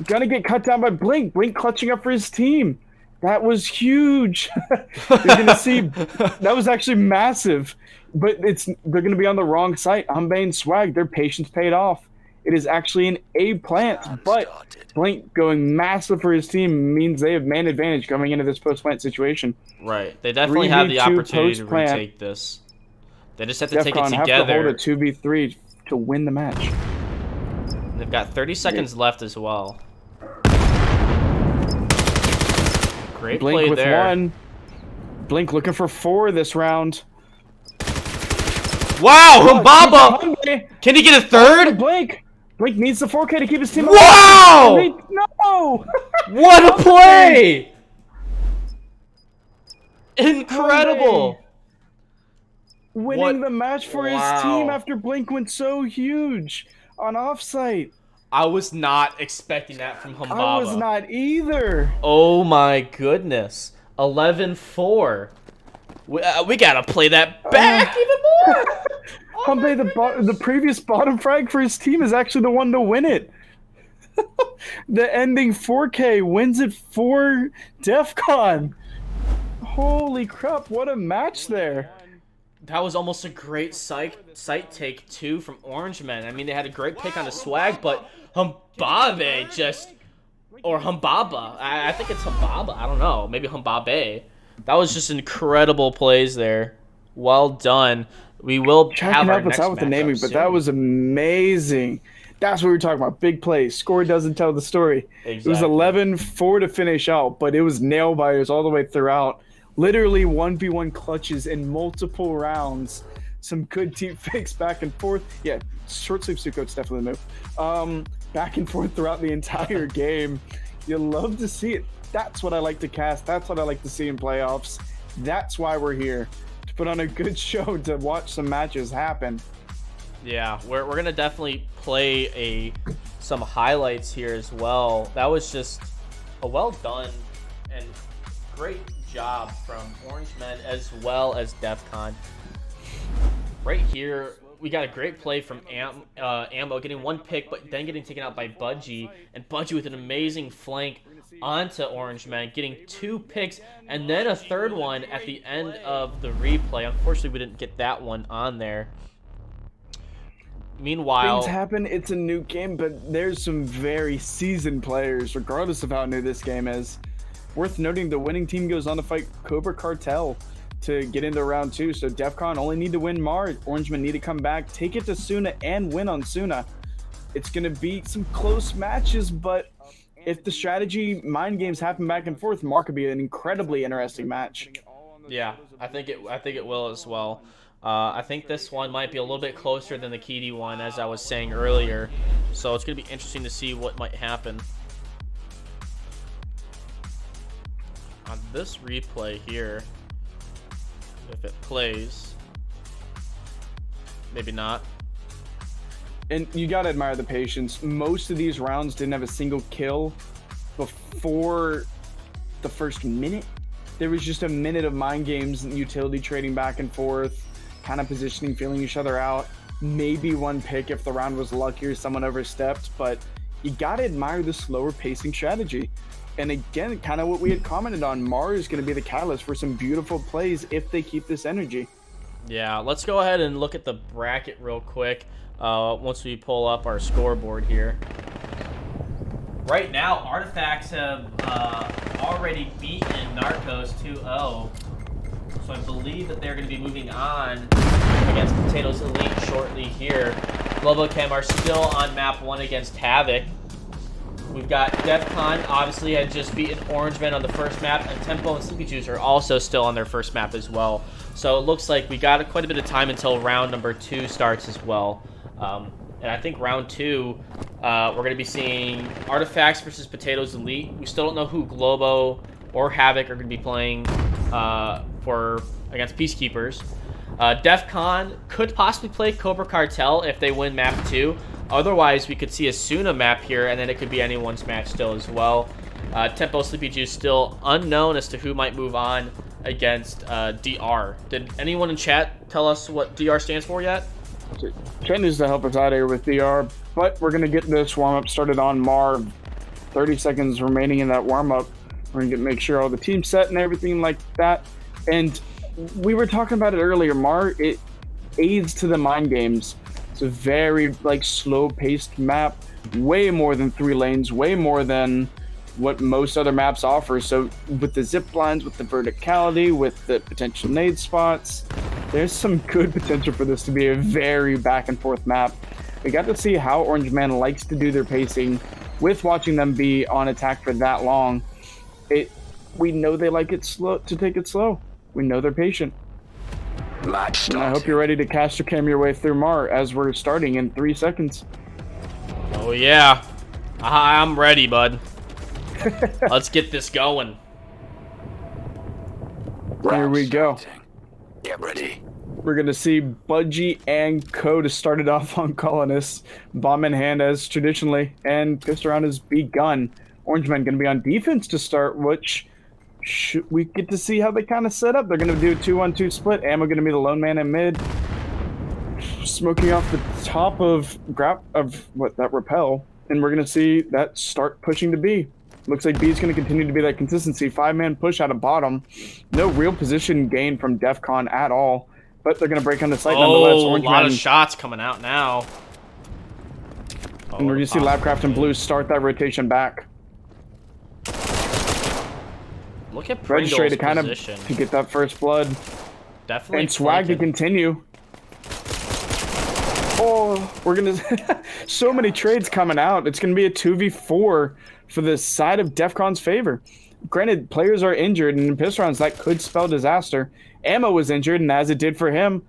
Gonna get cut down by Blink. Blink clutching up for his team. That was huge. You're going to see... That was actually massive. But they're going to be on the wrong site. Humbe and Swag, their patience paid off. It is actually an A plant, but Blink going massive for his team means they have man advantage coming into this post-plant situation.
Right. They definitely have the opportunity to retake this. They just have to take it together.
Have to hold a 2v3 to win the match.
They've got 30 seconds left as well. Great
Blink
play
with
there.
1. Blink looking for 4 this round.
Wow, Humbaba!
Hyundai.
Can he get a third?
Blake needs the 4K to keep his team
Wow!
alive. No!
What a play! Incredible!
Winning the match for his team
Wow.
after Blink went so huge on offsite.
I was not expecting that from Humbaba.
I was not either.
Oh my goodness. 11-4. We gotta play that back even more.
Hyundai, the previous bottom frag for his team is actually the one to win it. The ending 4K wins it for Defcon. Holy crap, what a match there.
That was almost a great sight take, too, from Orangemen. I mean, they had a great pick on the swag, but Humbabe just... Or Humbaba. I think it's Humbaba. I don't know. Maybe Humbabe. That was just incredible plays there. Well done. We will have our next
out with the naming, but
soon.
that was amazing. That's what we were talking about. Big plays. Score doesn't tell the story.
Exactly.
It was 11-4 to finish out, but it was nail biters all the way throughout. Literally 1v1 clutches in multiple rounds. Some good team fakes back and forth. Yeah, short sleeve suit coats definitely move. Back and forth throughout the entire game. You love to see it. That's what I like to cast. That's what I like to see in playoffs. That's why we're here. To put on a good show, to watch some matches happen.
Yeah, we're gonna definitely play some highlights here as well. That was just a well done and great job from Orangemen as well as Defcon. Right here, we got a great play from Ammo, getting one pick, but then getting taken out by Budgie, and Budgie with an amazing flank onto Orangemen, getting 2 picks, and then a third one at the end of the replay. Unfortunately, we didn't get that one on there. Meanwhile,
things happen. It's a new game, but there's some very seasoned players, regardless of how new this game is. Worth noting, the winning team goes on to fight Cobra Cartel to get into round 2. So Defcon only need to win Mar. Orangemen need to come back, take it to Suna, and win on Suna. It's going to be some close matches, but if the strategy mind games happen back and forth, Mar could be an incredibly interesting match.
Yeah, I think it will as well. I think this one might be a little bit closer than the Kidi one, as I was saying earlier. So it's going to be interesting to see what might happen. On this replay here, if it plays, maybe not.
And you got to admire the patience. Most of these rounds didn't have a single kill before the first minute. There was just a minute of mind games and utility trading back and forth, kind of positioning, feeling each other out. Maybe one pick if the round was luckier, someone overstepped, but you got to admire the slower pacing strategy. And again, kind of what we had commented on, Mar is going to be the catalyst for some beautiful plays if they keep this energy.
Yeah, let's go ahead and look at the bracket real quick once we pull up our scoreboard here. Right now, Artifacts have already beaten Narcos 2-0. So I believe that they're going to be moving on against Potatoes Elite shortly here. Globochem are still on map 1 against Havoc. We've got Defcon, obviously, had just beaten Orangemen on the first map, and Tempo and Sleepy Juice are also still on their first map as well. So it looks like we got quite a bit of time until round number 2 starts as well. And I think round 2, we're going to be seeing Artifacts versus Potatoes Elite. We still don't know who Globo or Havoc are going to be playing against Peacekeepers. Defcon could possibly play Cobra Cartel if they win map 2. Otherwise, we could see a Suna map here, and then it could be anyone's match still as well. Tempo Sleepy Juice still unknown as to who might move on against DR. Did anyone in chat tell us what DR stands for yet?
Chat needs to help us out here with DR, but we're going to get this warm-up started on Mar. 30 seconds remaining in that warm-up. We're going to make sure all the team's set and everything like that. And we were talking about it earlier. Mar, it aids to the mind games. It's a very slow-paced map, way more than 3 lanes, way more than what most other maps offer. So with the zip lines, with the verticality, with the potential nade spots, there's some good potential for this to be a very back-and-forth map. We got to see how Orangemen likes to do their pacing with watching them be on attack for that long. We know they like it slow, to take it slow. We know they're patient.
Match
And I hope
starting.
you're ready to caster cam your way through Mar as we're starting in 3 seconds.
Oh, yeah. I'm ready, bud. Let's get this going.
Here we go.
Starting. Get ready.
We're going to see Budgie and Co to start it off on Colonists. Bomb in hand as traditionally, and pistol round has begun. Orangemen going to be on defense to start, which we get to see how they kind of set up. They're going to do a 2-1-2 split. Ammo going to be the lone man in mid. Smoking off the top of that rappel, and we're going to see that start pushing to B. Looks like B is going to continue to be that consistency. 5-man push out of bottom. No real position gain from Defcon at all. But they're going to break on the site nonetheless.
Oh, a
Orange
lot
Man,
of shots coming out now.
and we're going to see Labcraft and Blue start that rotation back.
Look at
Registry
Pringle's
to kind
position.
of to get that first blood.
Definitely
And Swag to
flanking.
continue. Oh, we're going to... so many trades coming out. It's going to be a 2v4 for the side of Defcon's favor. Granted, players are injured, and in pistol rounds, that could spell disaster. Ammo was injured, and as it did for him,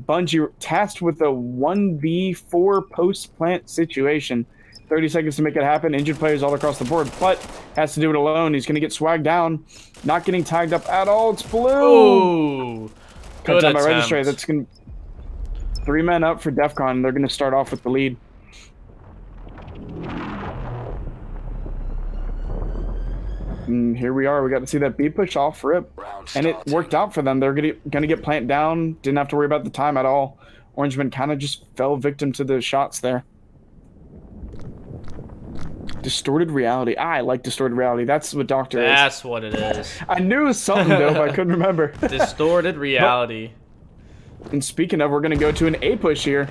Bungie tasked with a 1v4 post-plant situation. 30 seconds to make it happen. Injured players all across the board, but has to do it alone. He's going to get swagged down. Not getting tagged up at all. It's Blue.
Ooh.
Cut
Good
down by
attempt.
Registry. That's going to... 3 men up for Defcon. They're going to start off with the lead. And here we are. We got to see that B push off rip.
Round
And it
starting.
worked out for them. They're gonna get plant down. Didn't have to worry about the time at all. Orangeman kind of just fell victim to the shots there. Distorted reality. I like distorted reality. That's what Doctor is.
That's what it is.
I knew it was something though, but I couldn't remember.
Distorted reality.
And speaking of, we're gonna go to an A push here,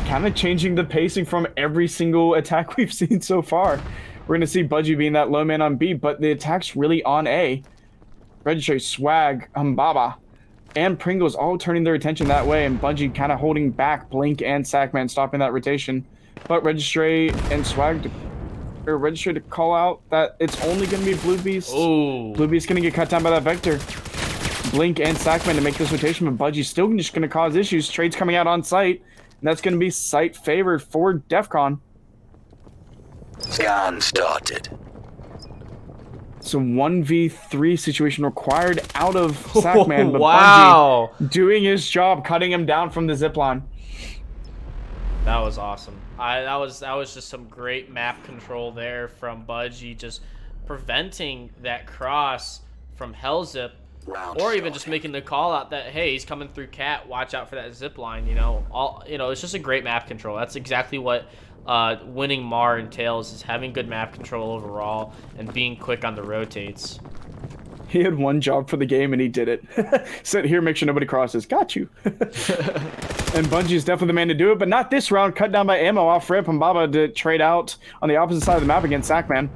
kind of changing the pacing from every single attack we've seen so far. We're gonna see Budgie being that low man on B, but the attack's really on A. Registry, Swag, Baba, and Pringles all turning their attention that way, and Bungie kind of holding back Blink and Sackman, stopping that rotation. But Registry and Swag, or Registry to call out that it's only going to be Blue Beast.
Ooh.
Blue Beast going to get cut down by that Vector. Blink and Sackman to make this rotation, but Bungie's still just going to cause issues. Trades coming out on site, and that's going to be site favored for Defcon.
Scan started.
It's a 1v3 situation required out of Sackman, but
Wow.
Bungie doing his job, cutting him down from the zipline.
That was awesome. That was just some great map control there from Budgie, just preventing that cross from Hellzip,
Round
or even just
starting.
making the call out that, hey, he's coming through Cat, watch out for that zip line. It's just a great map control. That's exactly what winning Mar entails, is having good map control overall and being quick on the rotates.
He had one job for the game and he did it. Sit here, make sure nobody crosses. Got you. And Bungie's definitely the man to do it, but not this round. Cut down by Ammo off rip and Baba to trade out on the opposite side of the map against Sackman.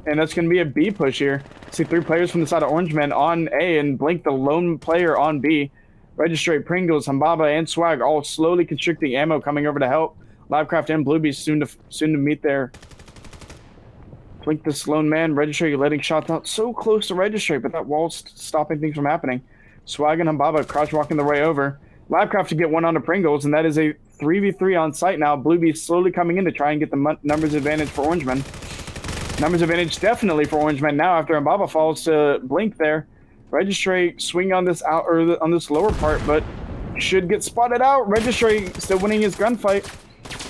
And that's going to be a B push here. See 3 players from the side of Orangeman on A, and Blink, the lone player, on B. Registry, Pringles, Hambaba, and Swag all slowly constricting Ammo coming over to help. Livecraft and Bluebeast soon to meet there. Blink, this lone man. Registry letting shots out so close to Registry, but that wall's stopping things from happening. Swag and Hambaba crouch walking their way over. Livecraft to get one onto Pringles, and that is a 3v3 on site now. Bluebeast slowly coming in to try and get the numbers advantage for Orangeman. Numbers advantage definitely for Orangeman now after Hambaba falls to Blink there. Registry swing on this out or on this lower part, but should get spotted out. Registry still winning his gunfight.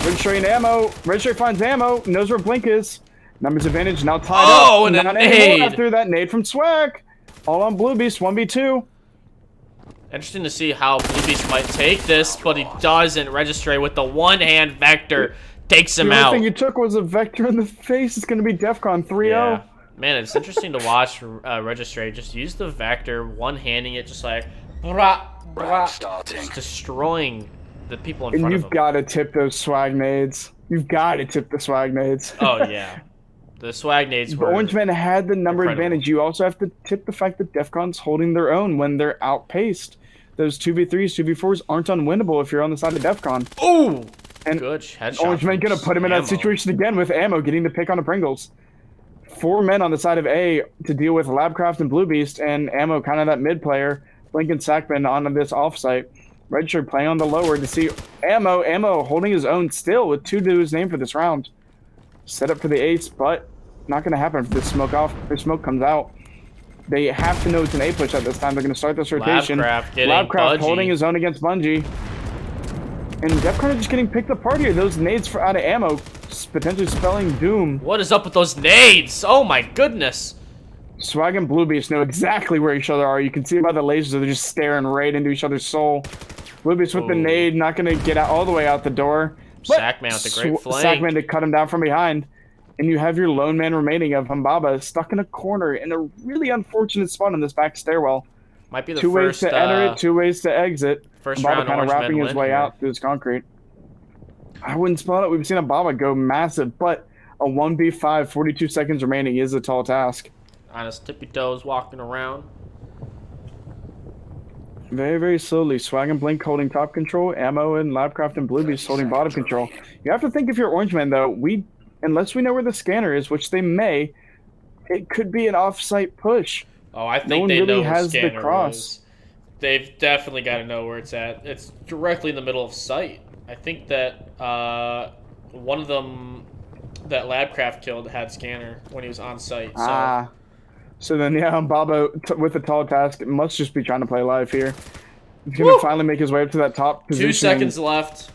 Registry and Ammo. Registry finds Ammo, knows where Blink is. Numbers advantage now tied up.
Oh, and a
Not anymore
nade.
after that nade from Swag. All on Bluebeast, 1v2.
Interesting to see how Bluebeast might take this, but he doesn't. Registry with the one-hand Vector takes him
The
out.
only thing you took was a Vector in the face. It's going to be Defcon 3-0.
Yeah. Man, it's interesting to watch Registry just use the Vector, one-handing it, just like, brah, brah,
Round starting.
just destroying the people in
And
front of
you've
him.
got to tip those swag nades. You've got to tip the swag nades.
Oh, yeah. The swag nades
But
were...
Orangeman had the number
incredible.
advantage. You also have to tip the fact that Defcon's holding their own when they're outpaced. Those 2v3s, 2v4s aren't unwinnable if you're on the side of Defcon.
Ooh!
And
Good headshot.
Orangeman
from
going to put him in that
Ammo.
situation again with Ammo getting the pick on the Pringles. 4 men on the side of A to deal with Labcraft and Bluebeast, and Ammo kind of that mid player, Blink and Sackman on this offsite. Registry playing on the lower to see Ammo. Ammo holding his own still with 2 to his name for this round. Set up for the ace, but not going to happen if this smoke comes out. They have to know it's an A push at this time. They're going to start this rotation. Labcraft holding his own against Bungie. And Defcon are just getting picked apart here. Those nades for out of ammo, potentially spelling doom.
What is up with those nades? Oh my goodness.
Swag and Blue Beast know exactly where each other are. You can see by the lasers, they're just staring right into each other's soul. Blue Beast with the nade, not going to get out all the way out the door.
Sackman with the great flank.
Sackman to cut him down from behind. And you have your lone man remaining of Humbaba stuck in a corner in a really unfortunate spot in this back stairwell.
Might be the
2 ways
first,
to enter it, 2 ways to exit.
First
Humbaba
round
kind of wrapping his way
here.
out through this concrete. I wouldn't spell it. We've seen Humbaba go massive, but a 1v5, 42 seconds remaining is a tall task.
On his tippy toes, walking around.
Very, very slowly. Swag and Blink holding top control. Ammo and Labcraft and Blue Beast holding bottom control. You have to think if you're Orangeman, though, unless we know where the scanner is, which they may, it could be an off-site push.
Oh, I think
no one
they
really
know where
has
scanner
the cross.
is. They've definitely got to know where it's at. It's directly in the middle of sight. I think that one of them that Labcraft killed had scanner when he was on site. So.
So then, yeah, Humbaba with the tall task must just be trying to play live here. He's going to finally make his way up to that top position.
2 seconds left.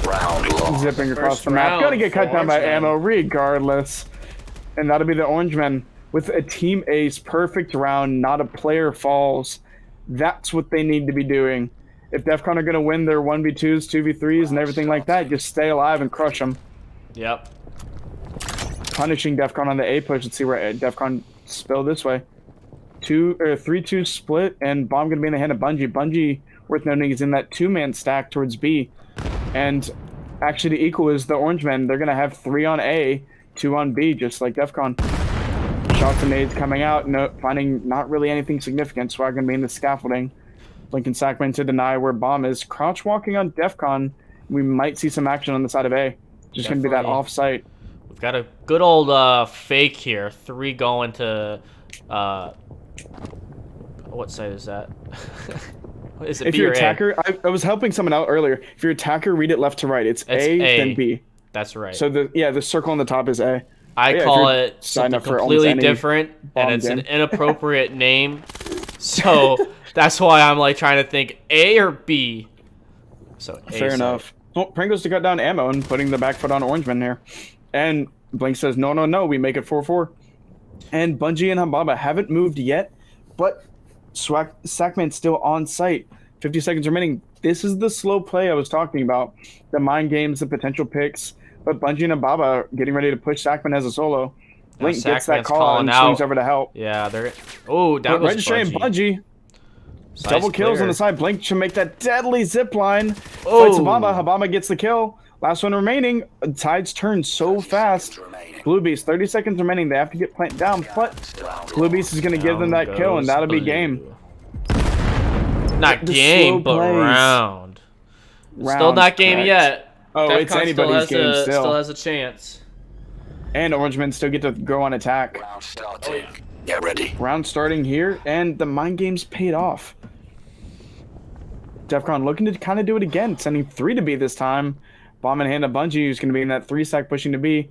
Round lost.
Zipping across
First
the map.
round
Going to get cut
for
down by
Orangemen.
ammo regardless. And that'll be the Orangemen with a team ace. Perfect round, not a player falls. That's what they need to be doing. If Defcon are going to win their 1v2s, 2v3s, and everything like that, just stay alive and crush them.
Yep.
Punishing Defcon on the A push. Let's see where Defcon spill this way. 3-2 split, and bomb going to be in the hand of Bungie. Bungie, worth noting, is in that 2-man stack towards B. And actually the equal is the Orangemen. They're going to have 3 on A, 2 on B, just like Defcon. Shots and nades coming out, finding not really anything significant. Swag going to be in the scaffolding. Blink and Sackman to deny where bomb is. Crouch walking on Defcon. We might see some action on the side of A. Just going to be that off-site.
We've got a good old fake here. 3 going to... what side is that? Is it
If
B
you're
or
attacker, I was helping someone out earlier. If you're attacker, read it left to right. It's A, then B.
That's right.
So the circle on the top is A.
I
Yeah,
call
if you're
it
signing
something
up for
completely
almost any
different, and
bomb
it's an
game.
inappropriate name. So that's why I'm like trying to think A or B. So A
Fair
side.
enough. Well, Pringles to cut down ammo and putting the back foot on Orangeman here. And Blink says, no, we make it 4-4. And Bungie and Humbaba haven't moved yet, but Sackman's still on site. 50 seconds remaining. This is the slow play I was talking about. The mind games, the potential picks. But Bungie and Humbaba are getting ready to push Sackman as a solo. Blink gets that
Sackman's
call out and
calling
swings
out.
over to help.
Yeah, they're... Oh, down
But
goes
Registry and Bungie.
Nice
Double kills
clear.
on the side. Blink should make that deadly zip line.
Oh.
Fights Habama. Habama gets the kill. Last one remaining. Tides turn so fast. Blue Beast, 30 seconds remaining. They have to get plant down, but Blue Beast is going to give them that kill, and that'll be game.
Not
The
game,
slow
but
plays.
round. Still
Round,
not game
correct.
yet.
Oh,
Defcon
it's anybody's game still.
Still has a chance.
And Orangemen still get to go on attack.
Round starting. Get ready.
Round starting here, and the mind games paid off. Defcon looking to kind of do it again, sending 3 to B this time. Bomb in hand of Bungie, who's going to be in that 3 stack pushing to B.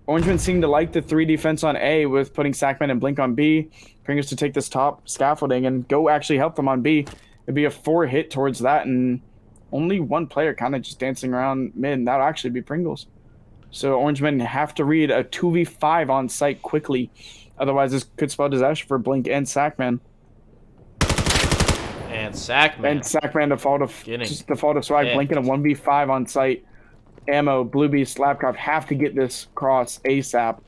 Orangemen seem to like the 3 defense on A with putting Sackman and Blink on B. Pringles to take this top scaffolding and go actually help them on B. It'd be a 4 hit towards that, and only one player kind of just dancing around mid, and that'll actually be Pringles. So Orangemen have to read a 2v5 on site quickly. Otherwise, this could spell disaster for Blink and Sackman.
And Sackman.
And Sackman default of Swag.
picked.
Blink in a 1v5 on site. Ammo, Blue Beast, Lapcraft have to get this cross ASAP.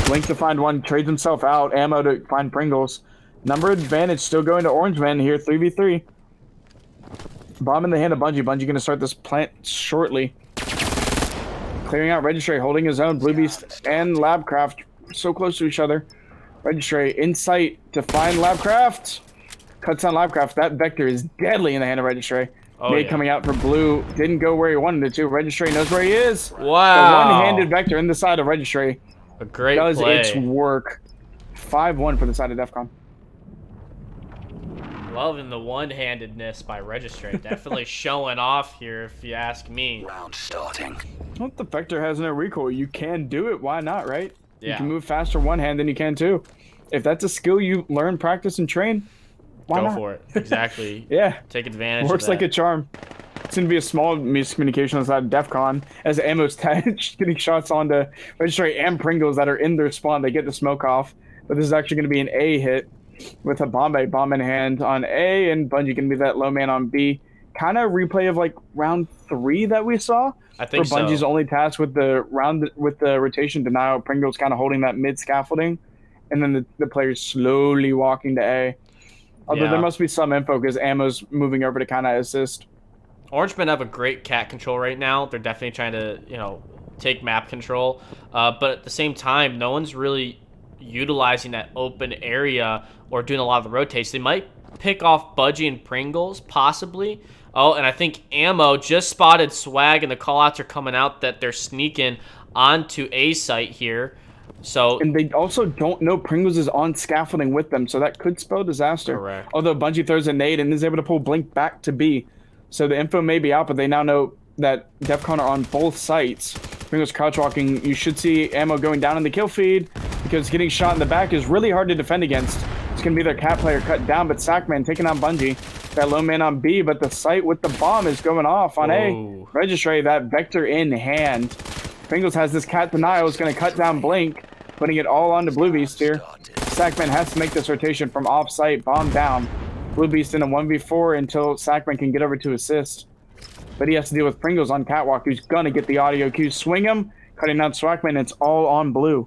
Blink to find one, trades himself out. Ammo to find Pringles. Number advantage still going to Orangemen here, 3v3. Bomb in the hand of Bungie. Bungie going to start this plant shortly. Clearing out Registry, holding his own. Blue Beast and Labcraft so close to each other. Registry in sight to find Labcraft. Cuts on Labcraft. That vector is deadly in the hand of Registry.
Oh,
Nade
yeah.
coming out for Blue. Didn't go where he wanted it to. Registry knows where he is.
Wow.
The one-handed vector in the side of Registry
A great
does
play.
its work. 5-1 for the side of Defcon.
Loving the one-handedness by Registry. Definitely showing off here, if you ask me.
Round starting.
Well, the Vector has no recoil. You can do it. Why not, right?
Yeah.
You can move faster one hand than you can two. If that's a skill you learn, practice, and train, why
Go
not?
for it. Exactly.
Yeah.
Take advantage
Works
of that.
like a charm. It's going to be a small miscommunication on the side of Defcon as ammo's getting shots onto Registry and Pringles that are in their spawn. They get the smoke off. But this is actually going to be an A hit with a bomb in hand on A, and Bungie going to be that low man on B. Kind of replay of like round 3 that we saw.
I think
where Bungie's
so.
only tasked with the rotation denial. Pringles kind of holding that mid scaffolding, and then the players slowly walking to A. Although
Yeah.
there must be some info because ammo's moving over to kind of assist.
Orangemen have a great cat control right now. They're definitely trying to, you know, take map control. But at the same time, no one's really utilizing that open area or doing a lot of the rotates. They might pick off Budgie and Pringles, possibly. Oh, and I think Ammo just spotted Swag, and the callouts are coming out that they're sneaking onto A site here. So
And they also don't know Pringles is on scaffolding with them, so that could spell disaster.
Correct.
Although Bungie throws a nade and is able to pull Blink back to B. So the info may be out, but they now know that Defcon are on both sites. Pringles crouch walking. You should see Ammo going down in the kill feed because getting shot in the back is really hard to defend against. It's going to be their cat player cut down, but Sackman taking on Bungie. That low man on B, but the site with the bomb is going off on
Whoa.
A. Registry, that Vector in hand. Pringles has this cat denial. Is going to cut down Blink, putting it all onto Blue Beast here. Sackman has to make this rotation from off-site, bomb down. Blue Beast in a 1v4 until Sackman can get over to assist. But he has to deal with Pringles on Catwalk, who's going to get the audio cue. Swing him, cutting down Swackman, it's all on Blue.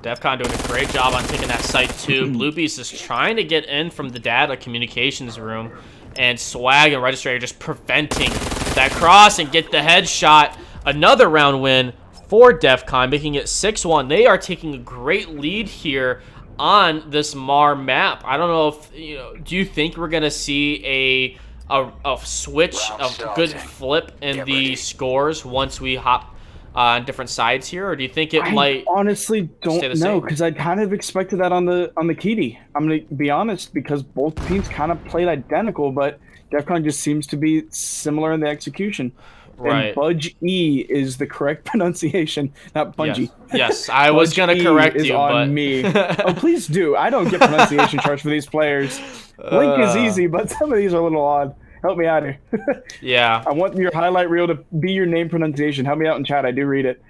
Defcon doing a great job on taking that site too. Blue Beast is trying to get in from the data communications room, and Swag and Registry are just preventing that cross and get the headshot. Another round win for Defcon, making it 6-1. They are taking a great lead here on this Mar map. I don't know if, you know, do you think we're gonna see a switch, a good flip in the scores once we hop on different sides here, or do you think it might
honestly
stay
don't
the
know
same?
because I kind of expected that on the Kitty. I'm gonna be honest because both teams kind of played identical, but Defcon just seems to be similar in the execution.
Right.
And Budge E is the correct pronunciation, not Bungie.
Yes, I was gonna
Budge
correct
is
you,
on
but
me. Oh, please do. I don't get pronunciation charts for these players. Blink is easy, but some of these are a little odd. Help me out here.
yeah.
I want your highlight reel to be your name pronunciation. Help me out in chat. I do read it.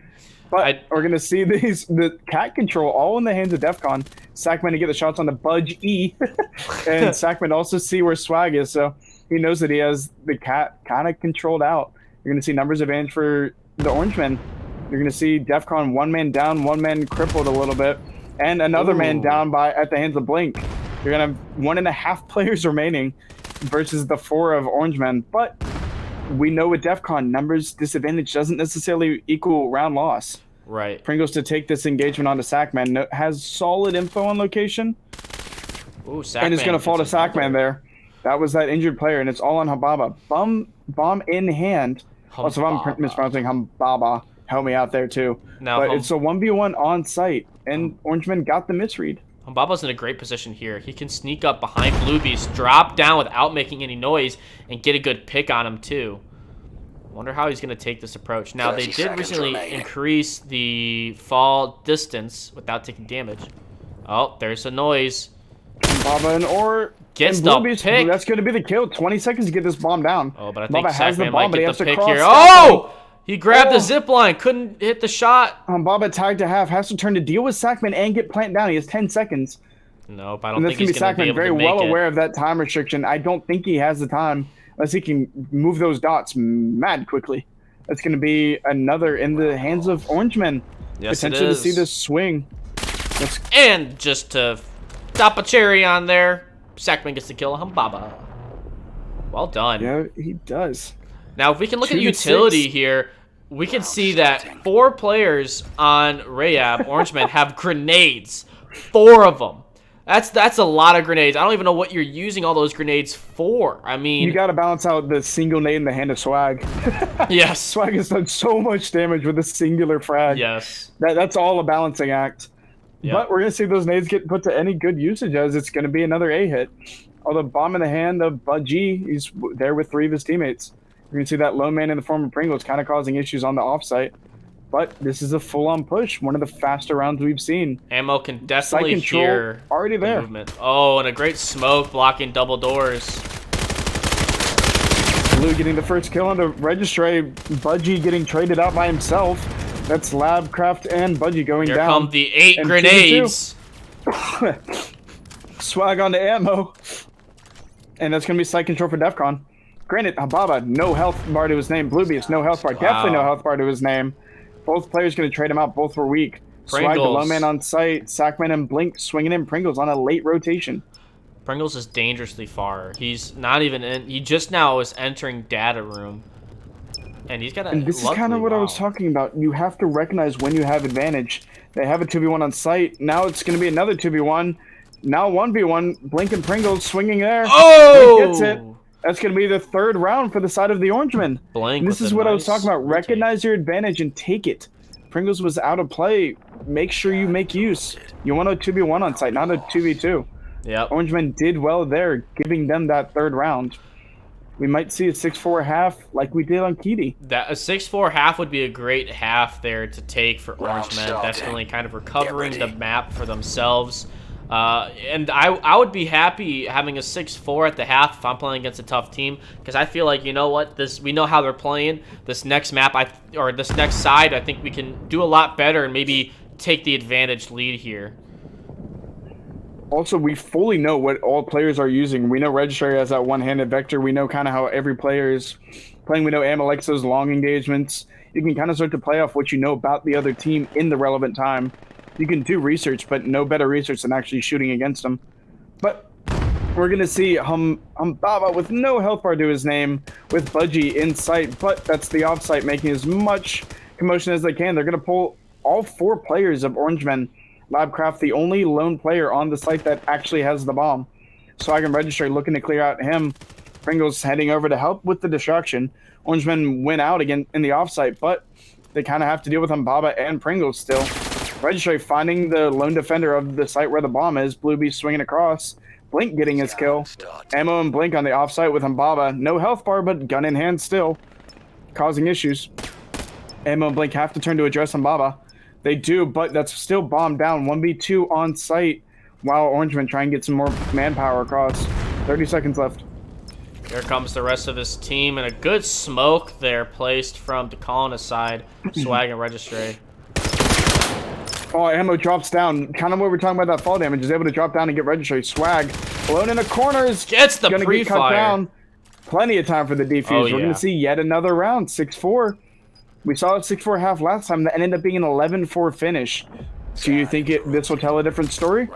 But we're going to see the cat control all in the hands of Defcon. Sackman to get the shots on the Budge E. And Sackman also see where Swag is. So he knows that he has the cat kind of controlled out. You're going to see numbers advantage for the Orangemen. You're going to see Defcon one man down, one man crippled a little bit. And another man down at the hands of Blink. You're going to have 1.5 players remaining versus the 4 of Orangemen. But we know with Defcon, numbers disadvantage doesn't necessarily equal round loss.
Right.
Pringles to take this engagement onto Sackman has solid info on location.
Ooh, Sackman
And it's going to fall to
gets another.
Sackman there. That was that injured player, and it's all on Hababa. Bomb in hand. Also, if I'm mispronouncing Hambaba, help me out there too.
Now,
But it's a 1v1 on site, and Orangeman got the misread.
Humbaba's in a great position here. He can sneak up behind Blue Beast, drop down without making any noise, and get a good pick on him too. Wonder how he's going to take this approach. Now, they
30
did
seconds
recently
remaining.
increase the fall distance without taking damage. Oh, there's a noise.
Baba and or
Gets
and Blue
the
Beast,
pick.
That's going to be the kill. 20 seconds to get this bomb down.
Oh, but I think
Baba has the
Sackman
bomb,
might
but he
get
has
the
to
pick
cross.
here. Oh! He grabbed the zip line, couldn't hit the shot.
Baba tagged to half, has to turn to deal with Sackman and get plant down. He has 10 seconds.
Nope, I don't
And that's
think he's going to be
Sackman,
able
very
to make
well
it.
aware of that time restriction. I don't think he has the time unless he can move those dots mad quickly. That's going to be another in the hands of Orangemen.
Yes, it
Potential to
is.
see this swing.
And just to stop a cherry on there, Sackman gets to kill Humbaba. Well done.
Yeah, he does.
Now, if we can look
2
at
to
utility
6.
here, we can see that 4 players on Rayab, Orangemen, have grenades. 4 of them. That's a lot of grenades. I don't even know what you're using all those grenades for. I mean,
You got to balance out the single nade in the hand of Swag.
yes.
Swag has done so much damage with a singular frag.
Yes.
That's all a balancing act.
Yep.
But we're going to see if those nades get put to any good usage, as it's going to be another A hit. Although bomb in the hand of Budgie, he's there with 3 of his teammates. You're going to see that lone man in the form of Pringles kind of causing issues on the offsite. But this is a full-on push, one of the faster rounds we've seen.
Ammo can definitely hear
already there.
Movement. Oh, and a great smoke blocking double doors.
Blue getting the first kill on the registry. Budgie getting traded out by himself. That's Labcraft and Budgie going
Here
down.
Here come the 8 grenades.
Swag on the ammo. And that's going to be site control for Defcon. Granted, Hababa, no health bar to his name. Blue Beast, no health bar. Wow. Definitely no health bar to his name. Both players going to trade him out. Both were weak.
Pringles.
Swag, the low man on site. Sackman and Blink swinging in. Pringles on a late rotation.
Pringles is dangerously far. He's not even in. He just now is entering data room. And he's got a.
And this is kind of what I was talking about. You have to recognize when you have advantage. They have a 2v1 on site. Now it's going to be another 2v1. Now 1v1. Blink and Pringles swinging there.
Oh!
Blink gets it. That's going to be the 3rd round for the side of the Orangemen.
Blink.
This is what I was talking about. Recognize your advantage and take it. Pringles was out of play. Make sure you make use. You want a 2v1 on site, not a 2v2.
Yep.
Orangemen did well there, giving them that 3rd round. We might see a 6-4 half like we did on Kitty.
That a 6-4 half would be a great half there to take for Orangemen. Definitely kind of recovering the map for themselves. And I would be happy having a 6-4 at the half if I'm playing against a tough team, because I feel like, you know what, we know how they're playing. This next map, or this next side, I think we can do a lot better and maybe take the advantage lead here.
Also, we fully know what all players are using. We know Registry has that one-handed vector. We know kind of how every player is playing. We know Ammo likes those long engagements. You can kind of start to play off what you know about the other team in the relevant time. You can do research, but no better research than actually shooting against them. But we're going to see Humbaba with no health bar to his name, with Budgie in sight, but that's the offsite making as much commotion as they can. They're going to pull all 4 players of Orangemen. Labcraft, the only lone player on the site that actually has the bomb. Swag and Registry looking to clear out him. Pringles heading over to help with the destruction. Orangemen win out again in the offsite, but they kind of have to deal with Humbaba and Pringles still. Registry finding the lone defender of the site where the bomb is. Blue Beast swinging across. Blink getting his kill. Ammo and Blink on the offsite with Humbaba. No health bar, but gun in hand still. Causing issues. Ammo and Blink have to turn to address Humbaba. They do, but that's still bombed down. 1v2 on site while Orangemen try and get some more manpower across. 30 seconds left.
Here comes the rest of his team, and a good smoke there placed from the colonist side. Swag and Registry.
Oh, Ammo drops down. Kind of what we're talking about, that fall damage. Is able to drop down and get Registry. Swag alone in the corners.
Gets the
gonna get cut down. Plenty of time for the defuse.
Oh,
We're going to see yet another round. 6-4. We saw a 6-4 half last time that ended up being an 11-4 finish. Do you think this will tell a different story?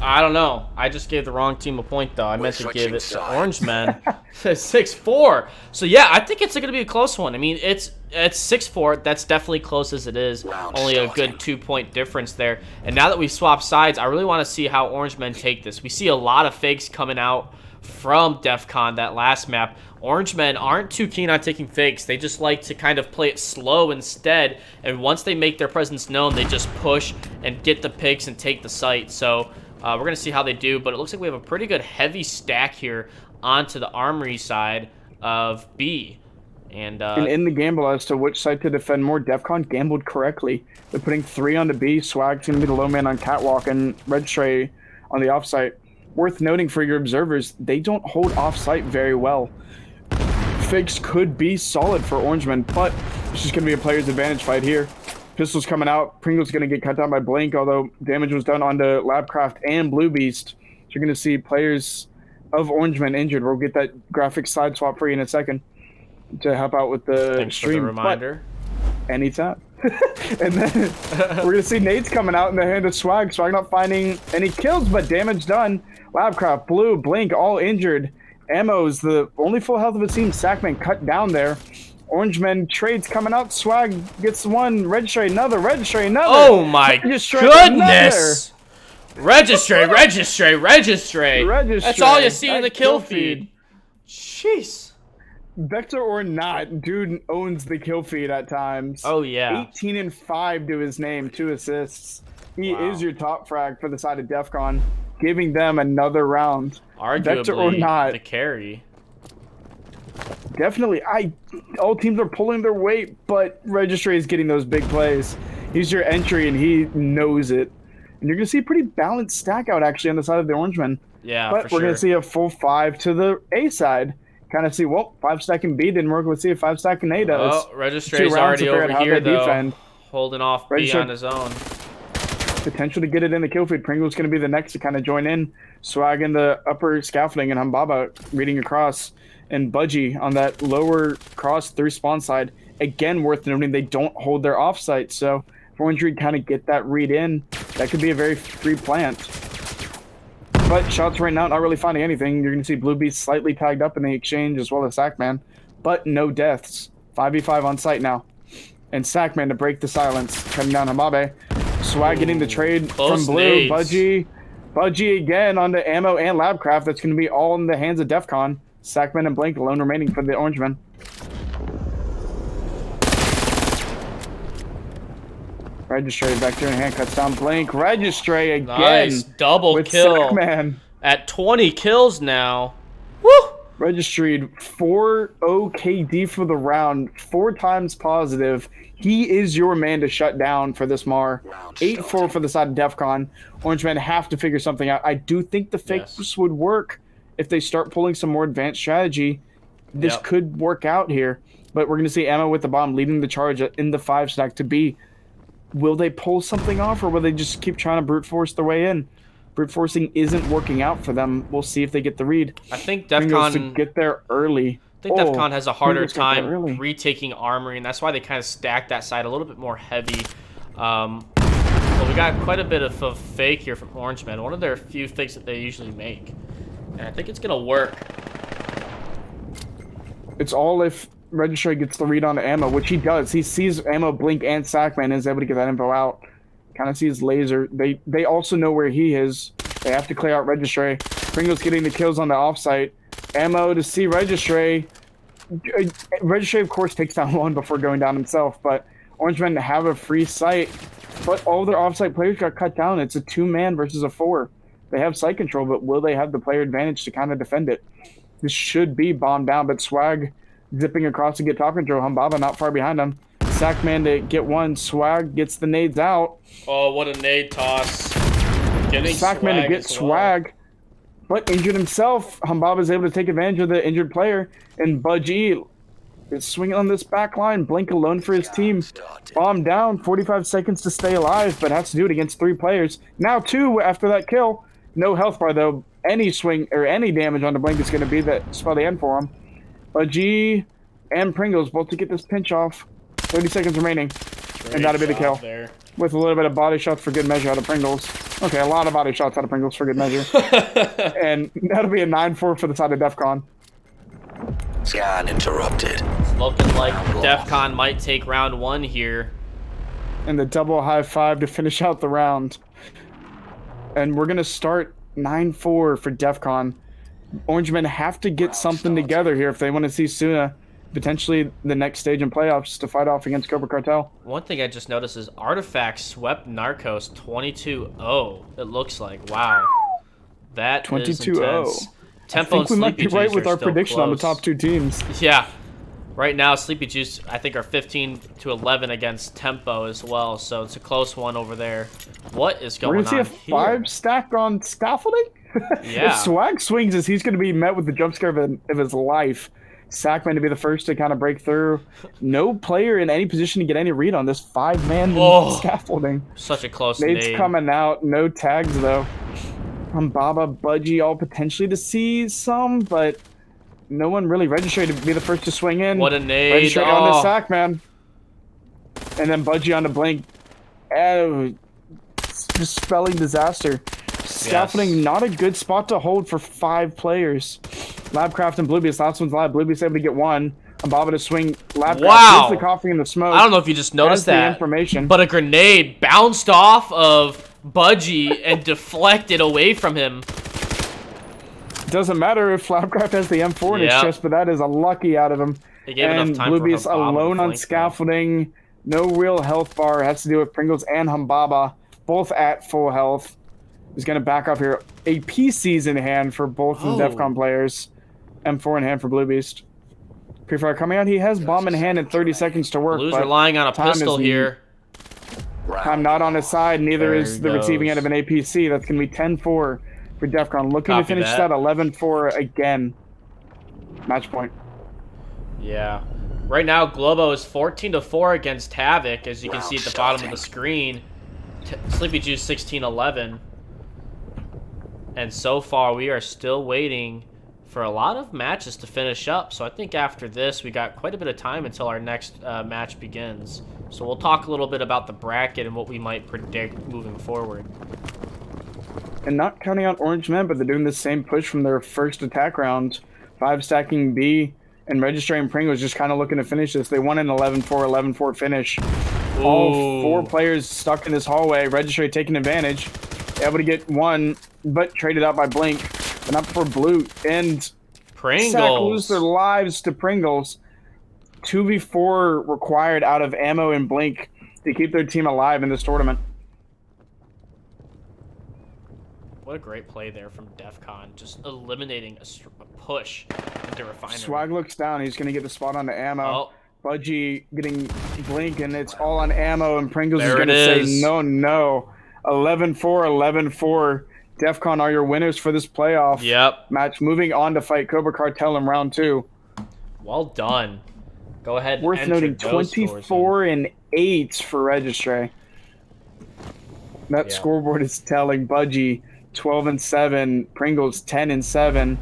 I don't know. I just gave the wrong team a point, though. I meant to give it to Orangemen. 6-4. So, yeah, I think it's going to be a close one. I mean, it's 6-4. That's definitely close as it is. Only a good 2-point difference there. And now that we've swapped sides, I really want to see how Orangemen take this. We see a lot of fakes coming out from Defcon, that last map. Orangemen aren't too keen on taking fakes. They just like to kind of play it slow instead. And once they make their presence known, they just push and get the picks and take the site. So we're going to see how they do. But it looks like we have a pretty good heavy stack here onto the armory side of B. And
in the gamble as to which side to defend more, Defcon gambled correctly. They're putting 3 onto B. Swag's going to be the low man on Catwalk, and Registry on the offsite. Worth noting for your observers, they don't hold offsite very well. Fakes could be solid for Orangemen, but it's just going to be a player's advantage fight here. Pistols coming out. Pringle's going to get cut down by Blink, although damage was done onto Labcraft and Blue Beast. So you're going to see players of Orangemen injured. We'll get that graphic side swap for you in a second to help out with the
Thanks
stream.
for the reminder.
Anytime. And then we're going to see nades coming out in the hand of Swag. Swag not finding any kills, but damage done. Labcraft, Blue, Blink, all injured. Ammo's the only full health of his team. Sackman cut down there. Orangemen trades coming out. Swag gets one. Registry another. Registry another.
Oh my goodness! Registry. That's all you see in the kill feed. Jeez.
Vector or not, dude owns the kill feed at times.
Oh yeah.
18 and 5 to his name, 2 assists. He
Wow.
is your top frag for the side of Defcon, giving them another round. Vector or
Arguably
not,
the carry.
definitely. All teams are pulling their weight, but Registry is getting those big plays. He's your entry, and he knows it. And you're gonna see a pretty balanced stack out actually on the side of the Orangemen.
Yeah,
But
for
we're
sure.
gonna see a full 5 to the A side. Kind of see, well, 5 stack and B didn't work. Let's see if 5 stack and A does.
Oh, Registry's
2 rounds to
already
figure out
over
how
here
they
though,
defend.
holding off B
Registry-
on his own.
Potential to get it in the kill feed. Pringle's going to be the next to kind of join in. Swag in the upper scaffolding and Humbaba reading across. And Budgie on that lower cross through spawn side. Again, worth noting, they don't hold their offsite. So if Orange Reed kind of get that read in, that could be a very free plant. But shots right now, not really finding anything. You're going to see Blue Beast slightly tagged up in the exchange as well as Sackman. But no deaths. 5v5 on site now. And Sackman to break the silence. Cutting down Hamabe. Swag getting the trade from Blue.
Nades.
Budgie again on the ammo and Labcraft. That's going to be all in the hands of Defcon. Sackman and Blink alone remaining for the Orangemen. Registry back there in hand cuts down Blink. Registry again.
Nice double
with
kill.
Sackman.
At 20 kills now. Woo!
Registered 4 OKD for the round, 4 times positive. He is your man to shut down for this Mar. 8-4 for the side of Defcon. Orangemen have to figure something out. I do think the fakes would work if they start pulling some more advanced strategy. This could work out here. But we're going to see Emma with the bomb leading the charge in the 5 stack to B. Will they pull something off, or will they just keep trying to brute force their way in? Brute forcing isn't working out for them. We'll see if they get the read.
I think
Pringles to
Defcon
get there early.
Defcon has a harder
Pringles got there
time
early.
retaking armory, and that's why they kind of stack that side a little bit more heavy. But we got quite a bit of a fake here from Orangemen. One of their few fakes that they usually make. And I think it's going to work.
It's all if Registry gets the read on the ammo, which he does. He sees ammo, Blink, and Sackman and is able to get that info out. Kind of sees laser. They also know where he is. They have to clear out Registry. Pringle's getting the kills on the offsite. Ammo to see Registry. Registry, of course, takes down one before going down himself, but Orangemen have a free sight. But all their offsite players got cut down. It's a 2-man versus a 4. They have site control, but will they have the player advantage to kind of defend it? This should be bombed down, but Swag zipping across to get top control. Humbaba not far behind him. Sackman to get one. Swag gets the nades out.
Oh, what a nade toss. Getting
Sackman to get
as well.
Swag, but injured himself. Humbaba is able to take advantage of the injured player, and Budgie is swinging on this back line. Blink alone for his team. Bomb down. 45 seconds to stay alive, but has to do it against 3 players. Now 2 after that kill. No health bar though. Any swing or any damage on the Blink is going to be the spell the end for him. Budgie and Pringles both to get this pinch off. 30 seconds remaining. And that'll be the kill.
There.
With a little bit of body shots for good measure out of Pringles. Okay, a lot of body shots out of Pringles for good measure. And that'll be a 9-4 for the side of Defcon.
Scan interrupted.
It's looking like Defcon might take round 1 here.
And the double high 5 to finish out the round. And we're going to start 9-4 for Defcon. Orangemen have to get something together here if they want to see Suna potentially the next stage in playoffs to fight off against Cobra Cartel.
One thing I just noticed is Artifact swept Narcos 22-0. It looks like. Wow. That
22-0.
is intense.
I
Tempo
think we
and
might be
Sleepy
right
Juice
with
are
our
still
prediction on the
close.
top 2 teams.
Yeah. Right now, Sleepy Juice, I think, are 15-11 against Tempo as well, so it's a close one over there. What is
We're
going
going
on
to see a
here?
5 stack on scaffolding?
Yeah.
If Swag swings as he's going to be met with the jump scare of his life. Sackman to be the first to kind of break through. No player in any position to get any read on this 5-man scaffolding.
Such a close
Nade's
nade.
coming out. No tags, though. Baba, Budgie, all potentially to see some, but no one really registered to be the first to swing in.
What a nade.
Registered on the Sackman. And then Budgie on the Blink. Just spelling disaster. Scaffolding, not a good spot to hold for 5 players. Labcraft and Bluebeast, last one's live. Bluebeast able to get one. Baba to swing. Labcraft
Wow.
gets the coffee in the smoke.
I don't know if you just noticed
Has the
that,
information.
but a grenade bounced off of Budgie and deflected away from him.
Doesn't matter if Labcraft has the M4 in his
Yep.
chest, but that is a lucky out of him.
They gave
And
enough time for
Bluebeast
Humbaba to
alone on
flank, though.
scaffolding. No real health bar. Has to do with Pringles and Humbaba. both at full health. He's going to back off here. A PC's in hand for both of the Defcon players. M4 in hand for Blue Beast. Pre-fire coming out. He has bomb in hand and 30 seconds to work.
Blue's relying on a pistol here.
Time not on his side. Neither is the receiving end of an APC. That's going to be 10-4 for Defcon. Looking to finish that 11-4 again. Match point.
Yeah. Right now, Globo is 14-4 against Havoc, as you can see at the bottom of the screen. Sleepy Juice 16-11. And so far, we are still waiting for a lot of matches to finish up. So I think after this, we got quite a bit of time until our next match begins. So we'll talk a little bit about the bracket and what we might predict moving forward.
And not counting out Orange Men, but they're doing the same push from their first attack round. 5 stacking B, and Registering Pringles just kind of looking to finish this. They won an 11-4, 11-4 finish. Ooh. All 4 players stuck in this hallway. Registry taking advantage. Able to get one, but traded out by Blink. But not for Blue. And
Pringles
Sack lose their lives to Pringles. 2v4 required out of Ammo and Blink to keep their team alive in this tournament.
What a great play there from Defcon, just eliminating a push into Refinery.
Swag looks down. He's going to get the spot on the Ammo.
Oh.
Budgie getting Blink, and it's all on Ammo, and Pringles
There
is going to
it
say
is.
no. 11-4, 11-4. Defcon are your winners for this playoff match. Moving on to fight Cobra Cartel in round 2.
Well done. Go ahead.
Worth noting, 24-8 for Registry. That scoreboard is telling. Budgie 12-7, Pringles 10-7,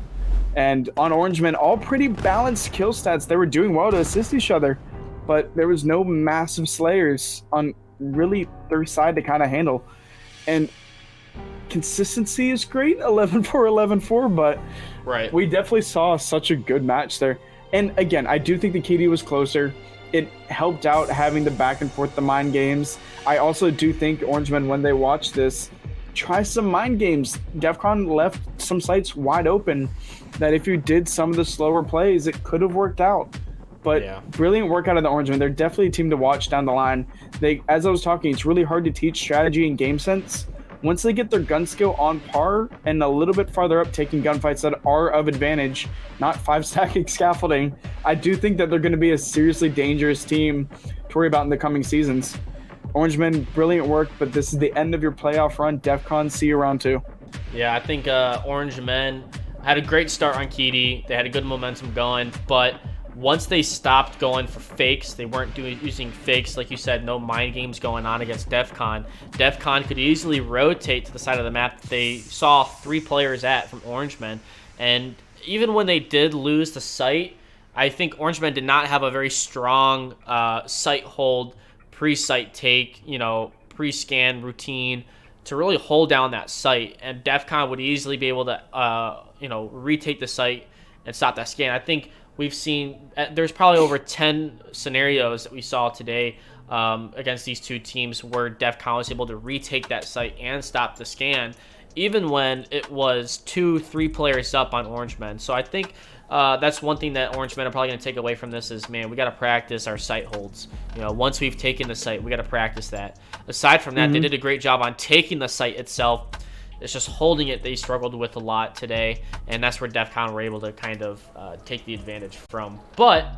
and on Orangemen, all pretty balanced kill stats. They were doing well to assist each other, but there was no massive slayers on really their side to kind of handle. And consistency is great, 11-4, 11-4, but we definitely saw such a good match there. And again, I do think the KD was closer. It helped out having the back and forth, the mind games. I also do think Orangemen, when they watch this, try some mind games. Defcon left some sites wide open that if you did some of the slower plays, it could have worked out. But brilliant work out of the Orangemen. They're definitely a team to watch down the line. As I was talking, it's really hard to teach strategy and game sense. Once they get their gun skill on par and a little bit farther up, taking gunfights that are of advantage, not 5-stacking scaffolding, I do think that they're going to be a seriously dangerous team to worry about in the coming seasons. Orangemen, brilliant work, but this is the end of your playoff run. Defcon, see you round 2.
Yeah, I think Orangemen had a great start on KD. They had a good momentum going, but once they stopped going for fakes, they weren't using fakes, like you said, no mind games going on against Defcon. Defcon could easily rotate to the side of the map that they saw 3 players at from Orangemen. And even when they did lose the site, I think Orangemen did not have a very strong site hold, pre-site take, pre-scan routine to really hold down that site. And Defcon would easily be able to, retake the site and stop that scan. I think we've seen there's probably over 10 scenarios that we saw today against these two teams where Defcon was able to retake that site and stop the scan, even when it was 2-3 players up on Orangemen. So I think that's one thing that Orangemen are probably going to take away from this is, man, we got to practice our site holds. Once we've taken the site, we got to practice that. Aside from that, they did a great job on taking the site itself. It's just holding it they struggled with a lot today, and that's where Defcon were able to kind of take the advantage from. But